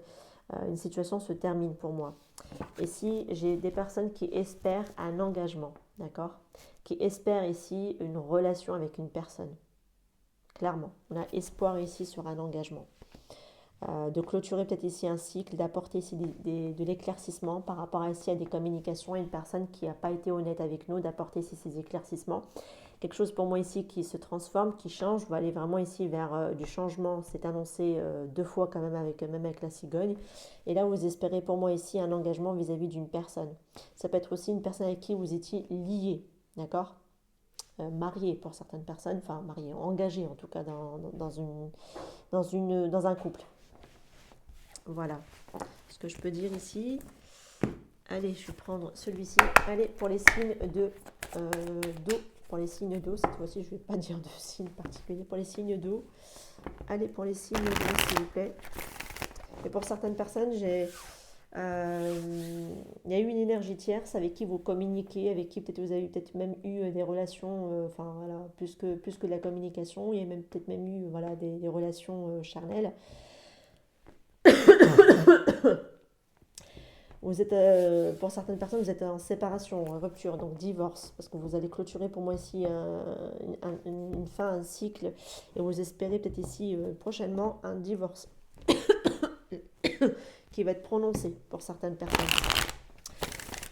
Une situation se termine pour moi. Et si j'ai des personnes qui espèrent un engagement, d'accord, qui espèrent ici une relation avec une personne, clairement, on a espoir ici sur un engagement. De clôturer peut-être ici un cycle, d'apporter ici de l'éclaircissement par rapport à, ici à des communications à une personne qui n'a pas été honnête avec nous, d'apporter ici ces éclaircissements. Quelque chose pour moi ici qui se transforme, qui change. On va aller vraiment ici vers du changement. C'est annoncé deux fois quand même avec la cigogne. Et là, vous espérez pour moi ici un engagement vis-à-vis d'une personne. Ça peut être aussi une personne avec qui vous étiez lié, d'accord, marié pour certaines personnes, enfin marié, engagé en tout cas dans un couple. Voilà ce que je peux dire ici. Allez, je vais prendre celui-ci. Allez, pour les signes d'eau. Pour les signes d'eau, cette fois-ci, je ne vais pas dire de signe particulier. Pour les signes d'eau. Allez, pour les signes d'eau, s'il vous plaît. Et pour certaines personnes, il y a eu une énergie tierce avec qui vous communiquez, avec qui peut-être vous avez peut-être même eu des relations, enfin voilà, plus que de la communication. Il y a même peut-être même eu voilà, des relations charnelles. Vous êtes, pour certaines personnes, vous êtes en séparation, en rupture, donc divorce, parce que vous allez clôturer pour moi ici une fin, un cycle, et vous espérez peut-être ici prochainement un divorce qui va être prononcé pour certaines personnes.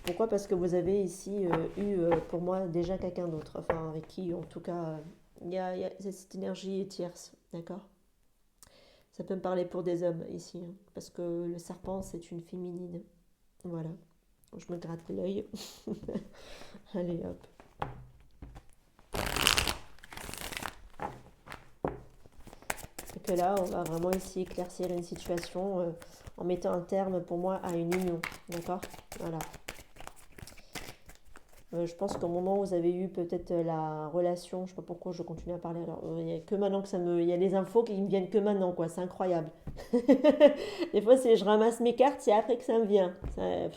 Pourquoi? Parce que vous avez ici eu pour moi déjà quelqu'un d'autre, enfin avec qui en tout cas il y a cette énergie tierce, d'accord? Ça peut me parler pour des hommes ici, hein, parce que le serpent c'est une féminine, voilà. Je me gratte l'œil. Allez hop. Et que là, on va vraiment ici éclaircir une situation en mettant un terme pour moi à une union. D'accord? Voilà. Je pense qu'au moment où vous avez eu peut-être la relation, je ne sais pas pourquoi je continue à parler. Alors, il n'y a que maintenant que il y a les infos qui me viennent que maintenant, quoi. C'est incroyable. Des fois, je ramasse mes cartes, c'est après que ça me vient. Ouais.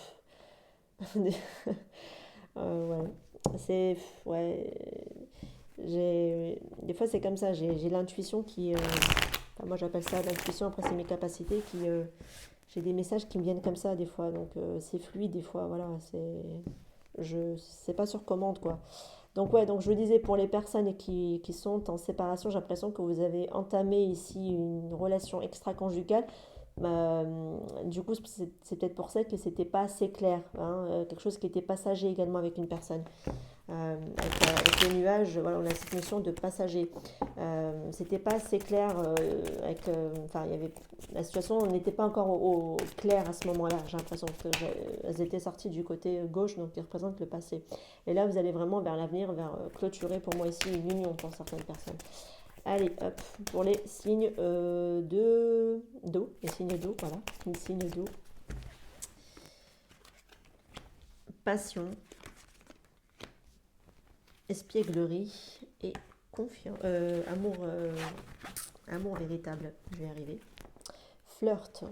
Ouais. Des fois, c'est comme ça. J'ai l'intuition qui. Enfin, moi, j'appelle ça l'intuition. Après, c'est mes capacités qui. J'ai des messages qui me viennent comme ça des fois. Donc, c'est fluide des fois. Voilà. C'est pas sur commande, quoi. Donc, ouais. Donc, je vous disais, pour les personnes qui sont en séparation, j'ai l'impression que vous avez entamé ici une relation extra-conjugale. Du coup, c'est peut-être pour ça que c'était pas assez clair, hein, quelque chose qui était passager également avec une personne. Avec les nuages, voilà, on a cette notion de passager. C'était pas assez clair enfin, il y avait la situation n'était pas encore au clair à ce moment-là. J'ai l'impression qu'elles étaient sorties du côté gauche, donc qui représente le passé. Et là, vous allez vraiment vers l'avenir, vers clôturer pour moi ici une union pour certaines personnes. Allez, hop, pour les signes d'eau, les signes d'eau, voilà, les signes d'eau. Passion, espièglerie et confiance, amour véritable, je vais y arriver. Flirt,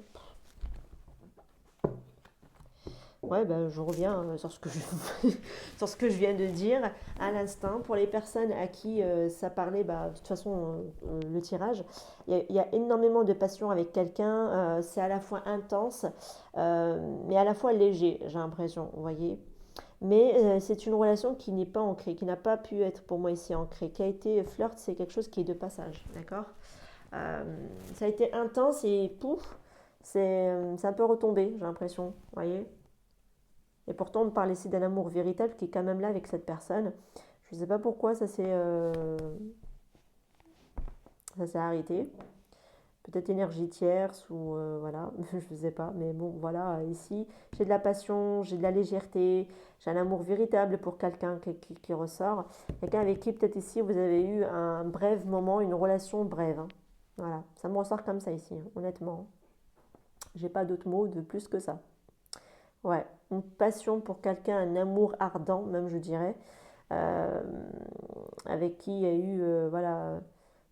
Ouais, ben, je reviens sur ce que sur ce que je viens de dire à l'instant. Pour les personnes à qui ça parlait, bah, de toute façon, le tirage, il y a énormément de passion avec quelqu'un. C'est à la fois intense, mais à la fois léger, j'ai l'impression, vous voyez. Mais c'est une relation qui n'est pas ancrée, qui n'a pas pu être pour moi ici ancrée, qui a été flirt, c'est quelque chose qui est de passage, d'accord. Euh, Ça a été intense et pouf, c'est un peu retombé, j'ai l'impression, vous voyez. Et pourtant, on parle ici d'un amour véritable qui est quand même là avec cette personne. Je ne sais pas pourquoi ça s'est arrêté. Peut-être énergie tierce ou voilà, je ne sais pas. Mais bon, voilà, ici, j'ai de la passion, j'ai de la légèreté, j'ai un amour véritable pour quelqu'un qui ressort. Quelqu'un avec qui peut-être ici vous avez eu un bref moment, une relation brève, hein. Voilà, ça me ressort comme ça ici, hein, honnêtement. J'ai pas d'autres mots de plus que ça. Ouais, une passion pour quelqu'un, un amour ardent, même je dirais, euh, avec qui il y a eu, voilà,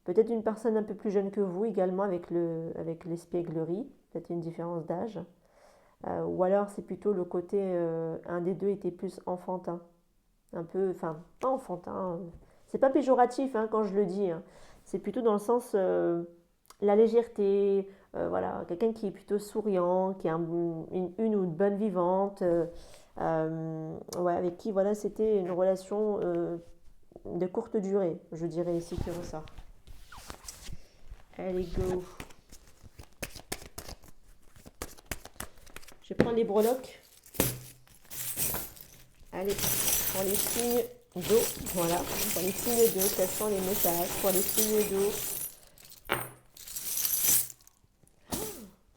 peut-être une personne un peu plus jeune que vous également avec l'espièglerie, peut-être une différence d'âge. Ou alors c'est plutôt le côté, un des deux était plus enfantin, un peu, enfin, pas enfantin, c'est pas péjoratif hein, quand je le dis, hein. C'est plutôt dans le sens, la légèreté, voilà, quelqu'un qui est plutôt souriant, qui a une ou une bonne vivante, ouais, avec qui, voilà, c'était une relation de courte durée, je dirais ici qui ressort. Allez, go. Je prends les breloques. Allez, pour les signes d'eau, voilà, pour les signes d'eau, quels sont les messages pour les signes d'eau?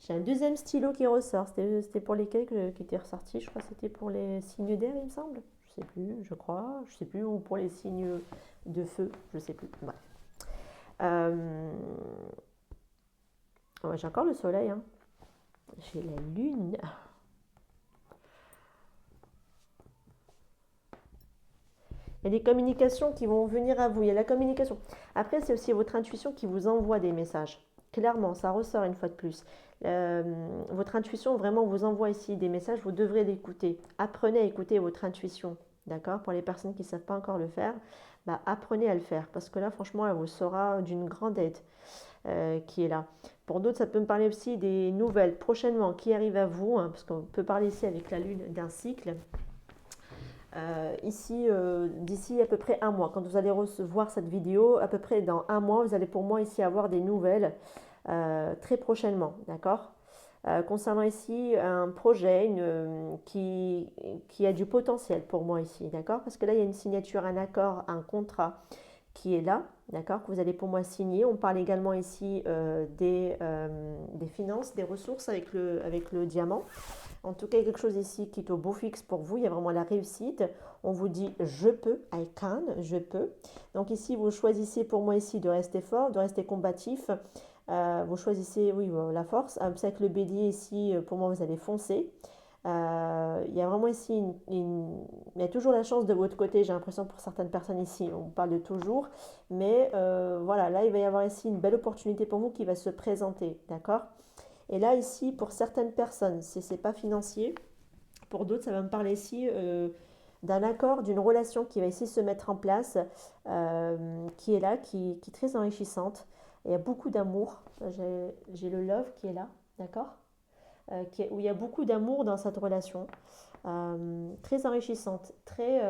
J'ai un deuxième stylo qui ressort. C'était pour lesquels qui était ressorti. Je crois que c'était pour les signes d'air, il me semble. Je sais plus, je crois. Je sais plus. Ou pour les signes de feu. Je sais plus. Bref. Euh, ouais, j'ai encore le soleil, hein. J'ai la lune. Il y a des communications qui vont venir à vous. Il y a la communication. Après, c'est aussi votre intuition qui vous envoie des messages. Clairement, ça ressort une fois de plus. Euh, Votre intuition vraiment vous envoie ici des messages. Vous devrez l'écouter. Apprenez à écouter votre intuition. D'accord. Pour les personnes qui ne savent pas encore le faire, bah, apprenez à le faire. Parce que là, franchement, elle vous sera d'une grande aide qui est là. Pour d'autres, ça peut me parler aussi des nouvelles prochainement qui arrivent à vous. Hein, parce qu'on peut parler ici avec la lune d'un cycle. Ici, d'ici à peu près un mois, quand vous allez recevoir cette vidéo, à peu près dans un mois, vous allez pour moi ici avoir des nouvelles très prochainement, d'accord. Concernant ici un projet qui a du potentiel pour moi ici, d'accord, parce que là il y a une signature, un accord, un contrat qui est là, d'accord, que vous allez pour moi signer. On parle également ici des finances, des ressources avec le diamant. En tout cas, il y a quelque chose ici qui est au beau fixe pour vous. Il y a vraiment la réussite. On vous dit je peux, I can, je peux. Donc ici, vous choisissez pour moi ici de rester fort, de rester combatif. Vous choisissez, oui, la force. C'est avec le bélier ici, pour moi, vous allez foncer. Il y a vraiment ici il y a toujours la chance de votre côté, j'ai l'impression pour certaines personnes ici, on parle de toujours, mais voilà, là il va y avoir ici une belle opportunité pour vous qui va se présenter, d'accord. Et là ici, pour certaines personnes, si ce n'est pas financier, pour d'autres, ça va me parler ici d'un accord, d'une relation qui va ici se mettre en place, qui est là, qui est très enrichissante. Et il y a beaucoup d'amour. J'ai le love qui est là, d'accord, où il y a beaucoup d'amour dans cette relation, très enrichissante, très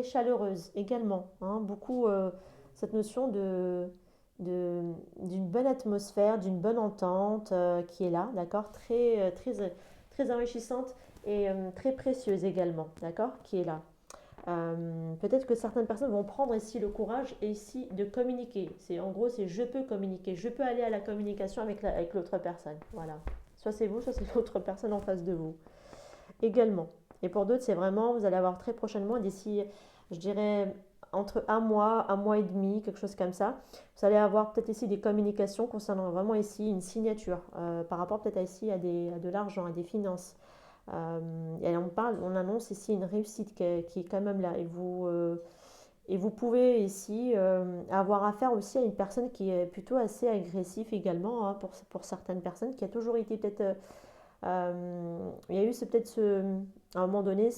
chaleureuse également, hein, beaucoup cette notion d'une bonne atmosphère, d'une bonne entente qui est là, d'accord, très enrichissante et très précieuse également, d'accord, qui est là. Peut-être que certaines personnes vont prendre ici le courage et ici de communiquer. C'est en gros, c'est je peux communiquer, je peux aller à la communication avec l'autre personne. Voilà. Soit c'est vous, soit c'est l'autre personne en face de vous. Également. Et pour d'autres, c'est vraiment, vous allez avoir très prochainement, d'ici, je dirais, entre un mois et demi, quelque chose comme ça, vous allez avoir peut-être ici des communications concernant vraiment ici une signature, par rapport peut-être ici à de l'argent, à des finances. Et on annonce ici une réussite qui est quand même là. Et vous pouvez ici avoir affaire aussi à une personne qui est plutôt assez agressive également, hein, pour certaines personnes, qui a toujours été peut-être Il y a eu peut-être à un moment donné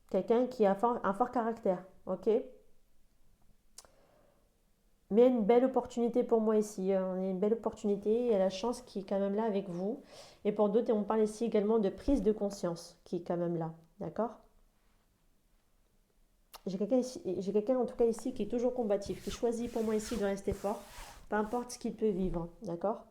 quelqu'un qui a un fort caractère, ok? Mais il y a une belle opportunité pour moi ici. On a une belle opportunité. Il y a la chance qui est quand même là avec vous. Et pour d'autres, on parle ici également de prise de conscience qui est quand même là. D'accord? J'ai quelqu'un en tout cas ici qui est toujours combatif, qui choisit pour moi ici de rester fort, peu importe ce qu'il peut vivre. D'accord?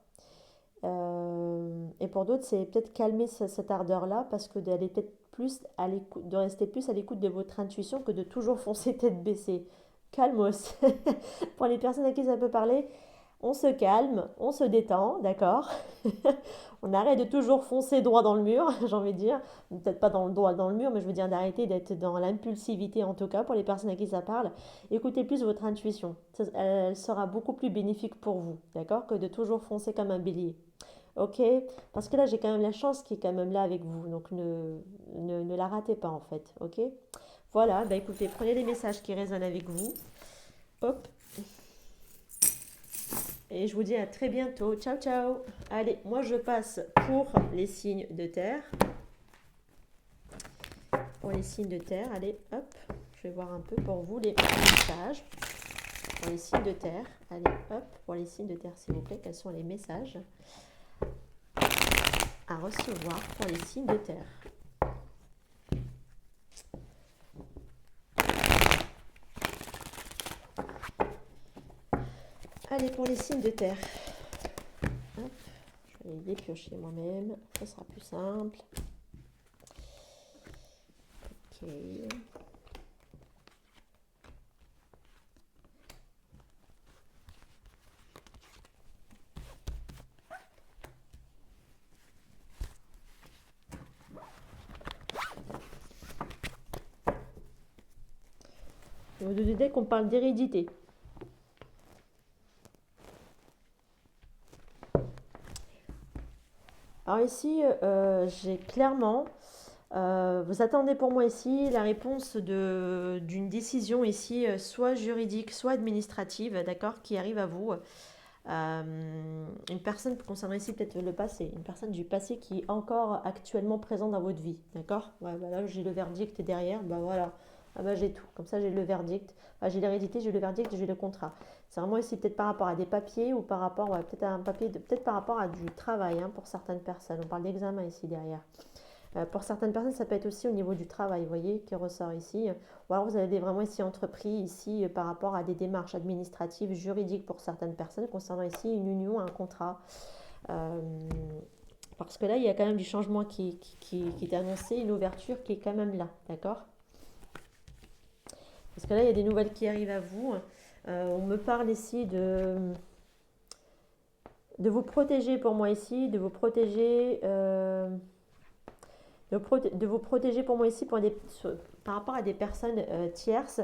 Et pour d'autres, c'est peut-être calmer cette ardeur-là parce que d'aller peut-être plus à l'écoute, de rester plus à l'écoute de votre intuition que de toujours foncer tête baissée. Calmos. Pour les personnes à qui ça peut parler, on se calme, on se détend, d'accord? On arrête de toujours foncer droit dans le mur, j'ai envie de dire. Peut-être pas dans le droit dans le mur, mais je veux dire d'arrêter d'être dans l'impulsivité en tout cas pour les personnes à qui ça parle. Écoutez plus votre intuition. Elle sera beaucoup plus bénéfique pour vous, d'accord? Que de toujours foncer comme un bélier. Ok? Parce que là, j'ai quand même la chance qui est quand même là avec vous. Donc ne la ratez pas en fait. Ok? Voilà, bah écoutez, prenez les messages qui résonnent avec vous. Hop. Et je vous dis à très bientôt. Ciao, ciao. Allez, moi je passe pour les signes de terre. Pour les signes de terre, allez, hop. Je vais voir un peu pour vous les messages. Pour les signes de terre, allez, hop. Pour les signes de terre, s'il vous plaît, quels sont les messages à recevoir pour les signes de terre? Allez, pour les signes de terre. Hop, je vais les dépiocher moi-même, ça sera plus simple. Ok. Dès qu'on parle d'hérédité. Alors ici, j'ai clairement, vous attendez pour moi ici la réponse d'une décision ici, soit juridique, soit administrative, d'accord, qui arrive à vous. Une personne concernant ici peut-être le passé, une personne du passé qui est encore actuellement présente dans votre vie, d'accord? Ouais, bah là j'ai le verdict derrière, bah voilà, ah bah j'ai tout, comme ça j'ai le verdict, enfin, j'ai l'hérédité, j'ai le verdict, j'ai le contrat. C'est vraiment ici peut-être par rapport à des papiers ou par rapport, ouais, peut-être à un papier, peut-être par rapport à du travail hein, pour certaines personnes, on parle d'examen ici derrière. Pour certaines personnes, ça peut être aussi au niveau du travail, vous voyez, qui ressort ici. Ou alors vous avez vraiment ici entrepris ici par rapport à des démarches administratives, juridiques pour certaines personnes, concernant ici une union, un contrat. Euh, Parce que là, il y a quand même du changement qui est annoncé, une ouverture qui est quand même là, d'accord? Parce que là, il y a des nouvelles qui arrivent à vous. On me parle ici de vous protéger pour moi ici, de vous protéger... de vous protéger pour moi ici par rapport à des personnes tierces.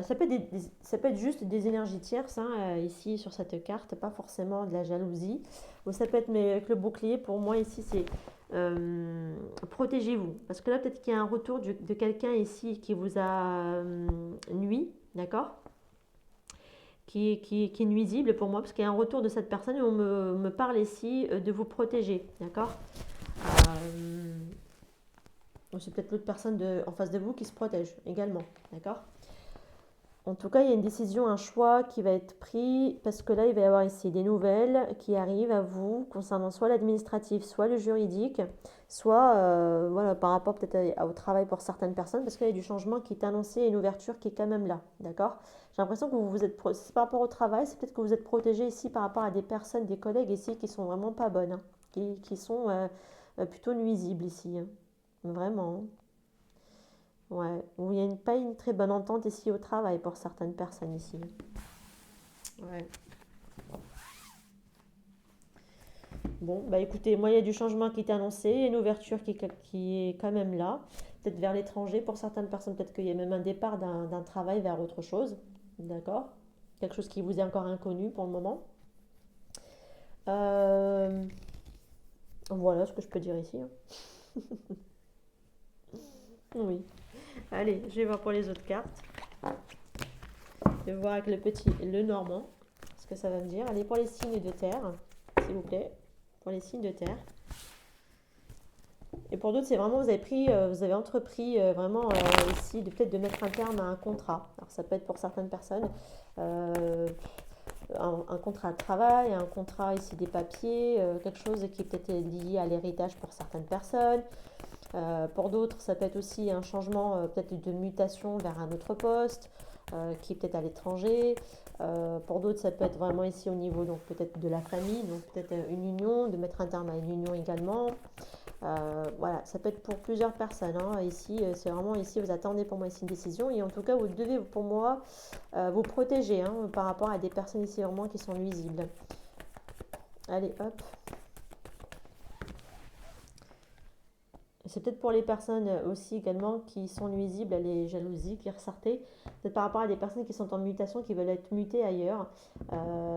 Ça peut être juste des énergies tierces hein, ici sur cette carte, pas forcément de la jalousie. Ou ça peut être, mais avec le bouclier, pour moi ici, c'est protégez-vous. Parce que là, peut-être qu'il y a un retour de quelqu'un ici qui vous a nui, d'accord, qui est nuisible pour moi, parce qu'il y a un retour de cette personne et on me parle ici de vous protéger, d'accord. C'est peut-être l'autre personne en face de vous qui se protège également, d'accord. En tout cas, il y a une décision, un choix qui va être pris parce que là, il va y avoir ici des nouvelles qui arrivent à vous concernant soit l'administratif, soit le juridique, soit voilà, par rapport peut-être au travail pour certaines personnes parce qu'il y a du changement qui est annoncé et une ouverture qui est quand même là, d'accord. J'ai l'impression que vous êtes, c'est par rapport au travail, c'est peut-être que vous êtes protégé ici par rapport à des personnes, des collègues ici qui sont vraiment pas bonnes, hein, qui sont plutôt nuisibles ici, hein. Vraiment. Ouais. Ou il n'y a pas une très bonne entente ici au travail pour certaines personnes ici. Ouais. Bon, bah écoutez, moi il y a du changement qui est annoncé, il y a une ouverture qui est quand même là. Peut-être vers l'étranger pour certaines personnes, peut-être qu'il y a même un départ d'un travail vers autre chose. D'accord? Quelque chose qui vous est encore inconnu pour le moment. Euh, Voilà ce que je peux dire ici, hein. Oui. Allez, je vais voir pour les autres cartes. Je vais voir avec le normand ce que ça va me dire. Allez, pour les signes de terre, s'il vous plaît. pour les signes de terre. Et pour d'autres, c'est vraiment, vous avez entrepris vraiment ici de peut-être de mettre un terme à un contrat. Alors ça peut être pour certaines personnes euh, un contrat de travail, un contrat ici des papiers, quelque chose qui est peut-être lié à l'héritage pour certaines personnes. Pour d'autres, ça peut être aussi un changement peut-être de mutation vers un autre poste qui est peut-être à l'étranger. Pour d'autres, ça peut être vraiment ici au niveau donc peut-être de la famille, donc peut-être une union, de mettre un terme à une union également. Voilà, ça peut être pour plusieurs personnes. Hein. Ici, c'est vraiment ici, vous attendez pour moi ici une décision et en tout cas, vous devez pour moi vous protéger hein, par rapport à des personnes ici vraiment qui sont nuisibles. Allez, hop. C'est peut-être pour les personnes aussi également qui sont nuisibles à les jalousies qui ressortaient. Peut-être par rapport à des personnes qui sont en mutation, qui veulent être mutées ailleurs.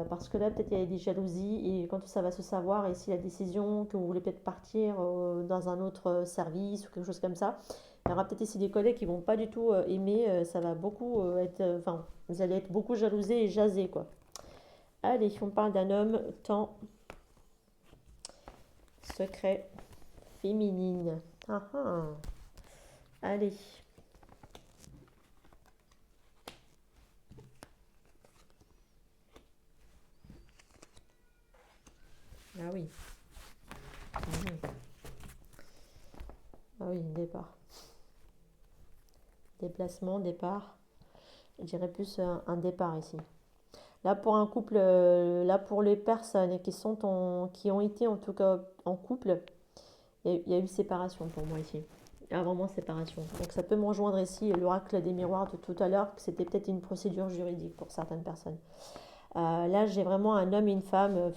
Parce que là, peut-être il y a des jalousies et quand ça va se savoir, et si la décision que vous voulez peut-être partir dans un autre service ou quelque chose comme ça, il y aura peut-être ici des collègues qui vont pas du tout aimer. Ça va beaucoup être. Enfin, vous allez être beaucoup jalousés et jasés, quoi. Allez, on parle d'un homme, temps, secret, féminine. Ah ah. Allez. Ah oui. Mhm. Ah oui, départ. Déplacement, départ. Je dirais plus un départ ici. Là pour un couple, là pour les personnes qui ont été en tout cas en couple, il y a eu séparation pour moi ici. Il y a vraiment séparation. Donc ça peut me rejoindre ici l'oracle des miroirs de tout à l'heure, que c'était peut-être une procédure juridique pour certaines personnes. Là j'ai vraiment un homme et une femme,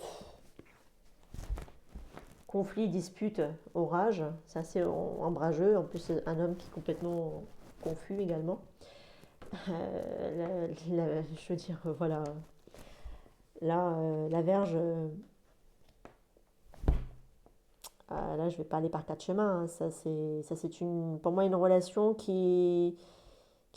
conflit, dispute, orage. C'est assez ombrageux. En plus un homme qui est complètement confus également. Je veux dire, voilà, là, la verge, là, je vais pas aller par quatre chemins. Hein. Ça, c'est pour moi une relation qui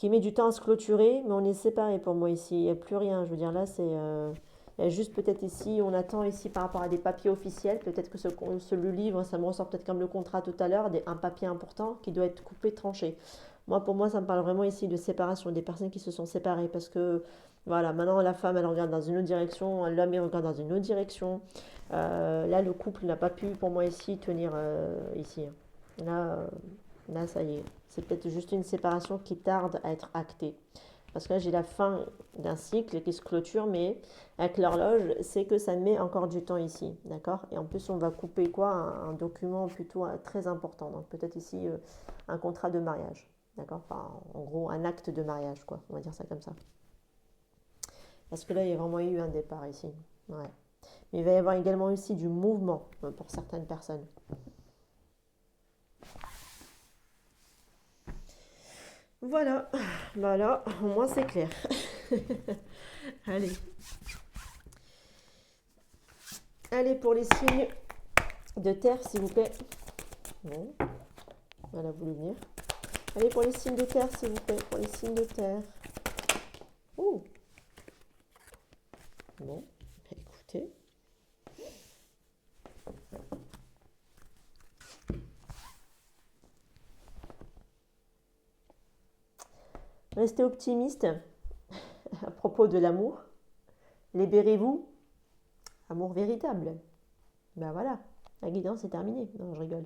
met du temps à se clôturer, mais on est séparés pour moi ici. Il n'y a plus rien. Je veux dire, là, il y a juste peut-être ici, on attend ici par rapport à des papiers officiels. Peut-être que le livre, ça me ressort peut-être comme le contrat tout à l'heure, un papier important qui doit être coupé, tranché. Moi, pour moi, ça me parle vraiment ici de séparation, des personnes qui se sont séparées. Parce que, voilà, maintenant, la femme, elle regarde dans une autre direction, l'homme, il regarde dans une autre direction. Là, le couple n'a pas pu, pour moi, ici, tenir ici. Là, là, ça y est. C'est peut-être juste une séparation qui tarde à être actée. Parce que là, j'ai la fin d'un cycle qui se clôture, mais avec l'horloge, c'est que ça met encore du temps ici. D'accord. Et en plus, on va couper quoi un document plutôt très important. Donc, peut-être ici, un contrat de mariage. D'accord. Enfin, en gros, un acte de mariage, quoi. On va dire ça comme ça. Parce que là, il y a vraiment eu un départ ici. Ouais. Mais il va y avoir également aussi du mouvement pour certaines personnes. Voilà, voilà, au moins c'est clair. Allez, allez pour les signes de terre, s'il vous plaît. Bon, voilà, vous voulez venir. Allez pour les signes de terre, s'il vous plaît, pour les signes de terre. Oh, bon, bah, écoutez. Restez optimiste à propos de l'amour. Libérez-vous, amour véritable. Ben voilà, la guidance est terminée. Non, je rigole.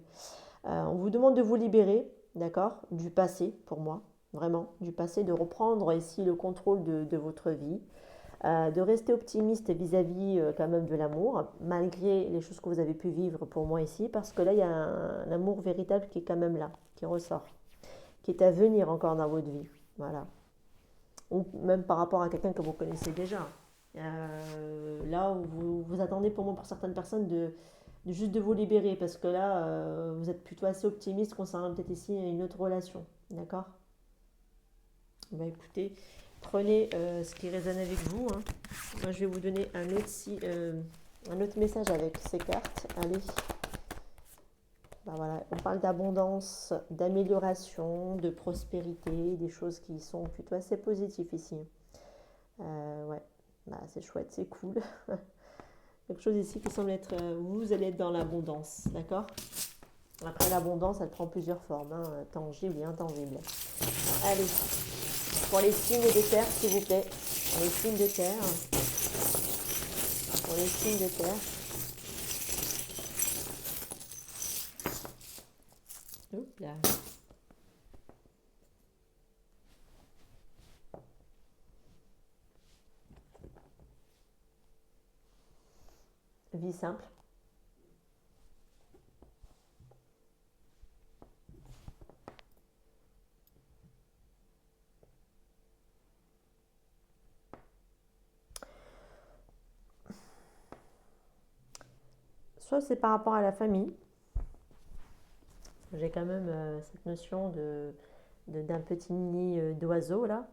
On vous demande de vous libérer, d'accord, du passé, pour moi, vraiment, du passé, de reprendre ici le contrôle de votre vie, de rester optimiste vis-à-vis quand même de l'amour, malgré les choses que vous avez pu vivre pour moi ici, parce que là, il y a un amour véritable qui est quand même là, qui ressort, qui est à venir encore dans votre vie, voilà. Ou même par rapport à quelqu'un que vous connaissez déjà. Là où vous attendez pour moi, pour certaines personnes, juste de vous libérer, parce que là, vous êtes plutôt assez optimiste concernant peut-être ici une autre relation, d'accord. Bah écoutez, prenez ce qui résonne avec vous. Hein. Moi, je vais vous donner un autre message avec ces cartes. Allez, bah voilà, on parle d'abondance, d'amélioration, de prospérité, des choses qui sont plutôt assez positives ici. Ouais, bah, c'est chouette, c'est cool. Quelque chose ici qui semble être, vous allez être dans l'abondance, d'accord? Après l'abondance, elle prend plusieurs formes, hein, tangibles et intangibles. Allez, pour les signes de terre, s'il vous plaît. Pour les signes de terre. Pour les signes de terre. Oups là. Vie simple. Soit c'est par rapport à la famille. J'ai quand même cette notion d'un petit nid d'oiseau là,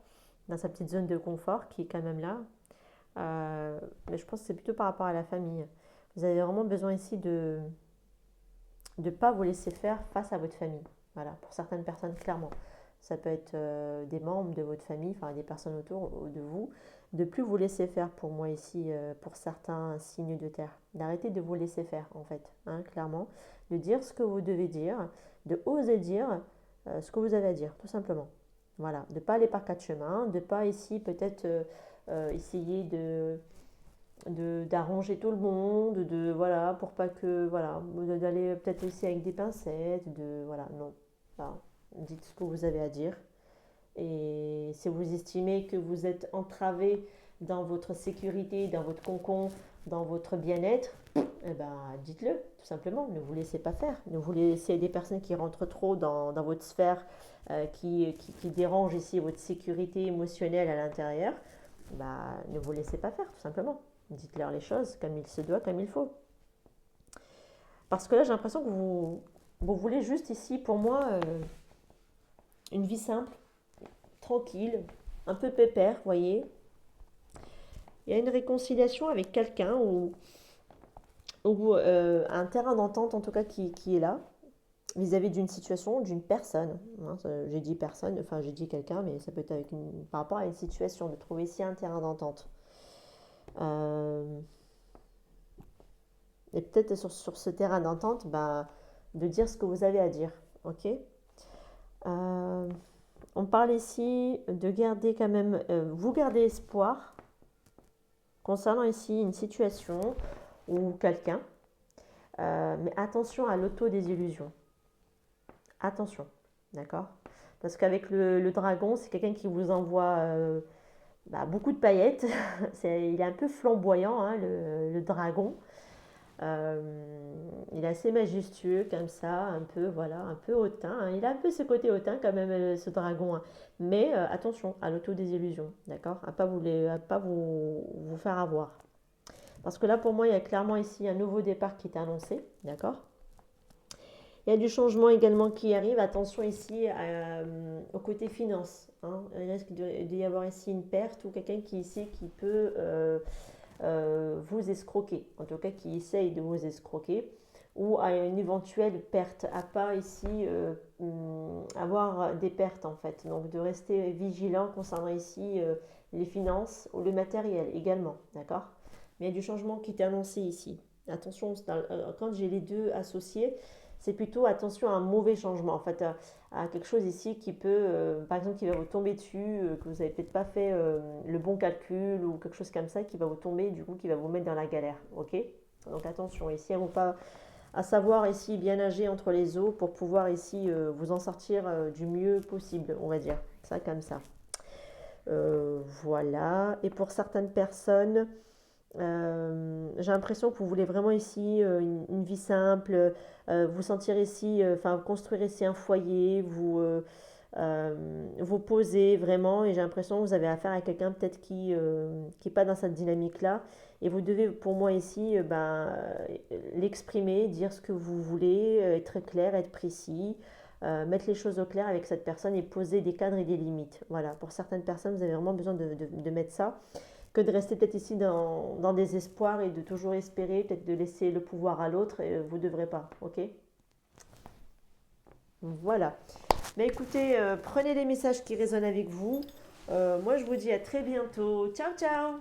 dans sa petite zone de confort qui est quand même là. Mais je pense que c'est plutôt par rapport à la famille. Vous avez vraiment besoin ici de ne pas vous laisser faire face à votre famille. Voilà, pour certaines personnes, clairement. Ça peut être des membres de votre famille, enfin des personnes autour de vous, de plus vous laisser faire pour moi ici, pour certains signes de terre. D'arrêter de vous laisser faire, en fait, hein, clairement. De dire ce que vous devez dire, de oser dire ce que vous avez à dire, tout simplement. Voilà, de ne pas aller par quatre chemins, de ne pas ici peut-être essayer d'arranger tout le monde, de voilà, pour pas que voilà, d'aller peut-être aussi avec des pincettes, de voilà, non. Voilà. Dites ce que vous avez à dire. Et si vous estimez que vous êtes entravé dans votre sécurité, dans votre cocon, dans votre bien-être, eh ben, dites-le, tout simplement. Ne vous laissez pas faire. Ne vous laissez des personnes qui rentrent trop dans votre sphère, qui dérangent ici votre sécurité émotionnelle à l'intérieur. Bah, ne vous laissez pas faire, tout simplement. Dites-leur les choses comme il se doit, comme il faut. Parce que là, j'ai l'impression que vous voulez juste ici, pour moi, une vie simple, tranquille, un peu pépère, vous voyez. Il y a une réconciliation avec quelqu'un ou un terrain d'entente, en tout cas, qui est là, vis-à-vis d'une situation, d'une personne. Hein, j'ai dit personne, enfin j'ai dit quelqu'un, mais ça peut être par rapport à une situation, de trouver ici un terrain d'entente. Et peut-être sur ce terrain d'entente, bah, de dire ce que vous avez à dire. Ok. On parle ici de garder quand même, vous gardez espoir concernant ici une situation ou quelqu'un, mais attention à l'autodésillusion. Attention, d'accord? Parce qu'avec le dragon, c'est quelqu'un qui vous envoie beaucoup de paillettes. Il est un peu flamboyant, hein, le dragon. Il est assez majestueux comme ça, un peu voilà, un peu hautain, hein. Il a un peu ce côté hautain quand même, ce dragon, hein. Mais attention à l'autodésillusion, d'accord? À pas vous faire avoir. Parce que là, pour moi, il y a clairement ici un nouveau départ qui est annoncé, d'accord? Il y a du changement également qui arrive. Attention ici au côté finance, hein. Il risque d'y avoir ici une perte ou quelqu'un qui ici qui peut vous escroquer, en tout cas qui essaye de vous escroquer, ou à une éventuelle perte, à pas ici avoir des pertes en fait. Donc de rester vigilant concernant ici les finances ou le matériel également, d'accord? Mais il y a du changement qui est annoncé ici. Attention, quand j'ai les deux associés, c'est plutôt attention à un mauvais changement, en fait, à quelque chose ici qui peut, par exemple, qui va vous tomber dessus, que vous n'avez peut-être pas fait le bon calcul ou quelque chose comme ça, qui va vous tomber, du coup, qui va vous mettre dans la galère, ok? Donc attention ici à savoir ici bien nager entre les eaux pour pouvoir ici vous en sortir du mieux possible, on va dire, ça comme ça. Voilà, et pour certaines personnes, j'ai l'impression que vous voulez vraiment ici une vie simple, vous sentir ici, enfin construire ici un foyer, vous poser vraiment, et j'ai l'impression que vous avez affaire à quelqu'un peut-être qui n'est pas dans cette dynamique-là, et vous devez pour moi ici l'exprimer, dire ce que vous voulez, être très clair, être précis, mettre les choses au clair avec cette personne et poser des cadres et des limites. Voilà, pour certaines personnes, vous avez vraiment besoin de mettre ça que de rester peut-être ici dans des espoirs et de toujours espérer, peut-être de laisser le pouvoir à l'autre, et vous ne devrez pas, ok? Voilà. Mais écoutez, prenez les messages qui résonnent avec vous. Moi, je vous dis à très bientôt. Ciao, ciao!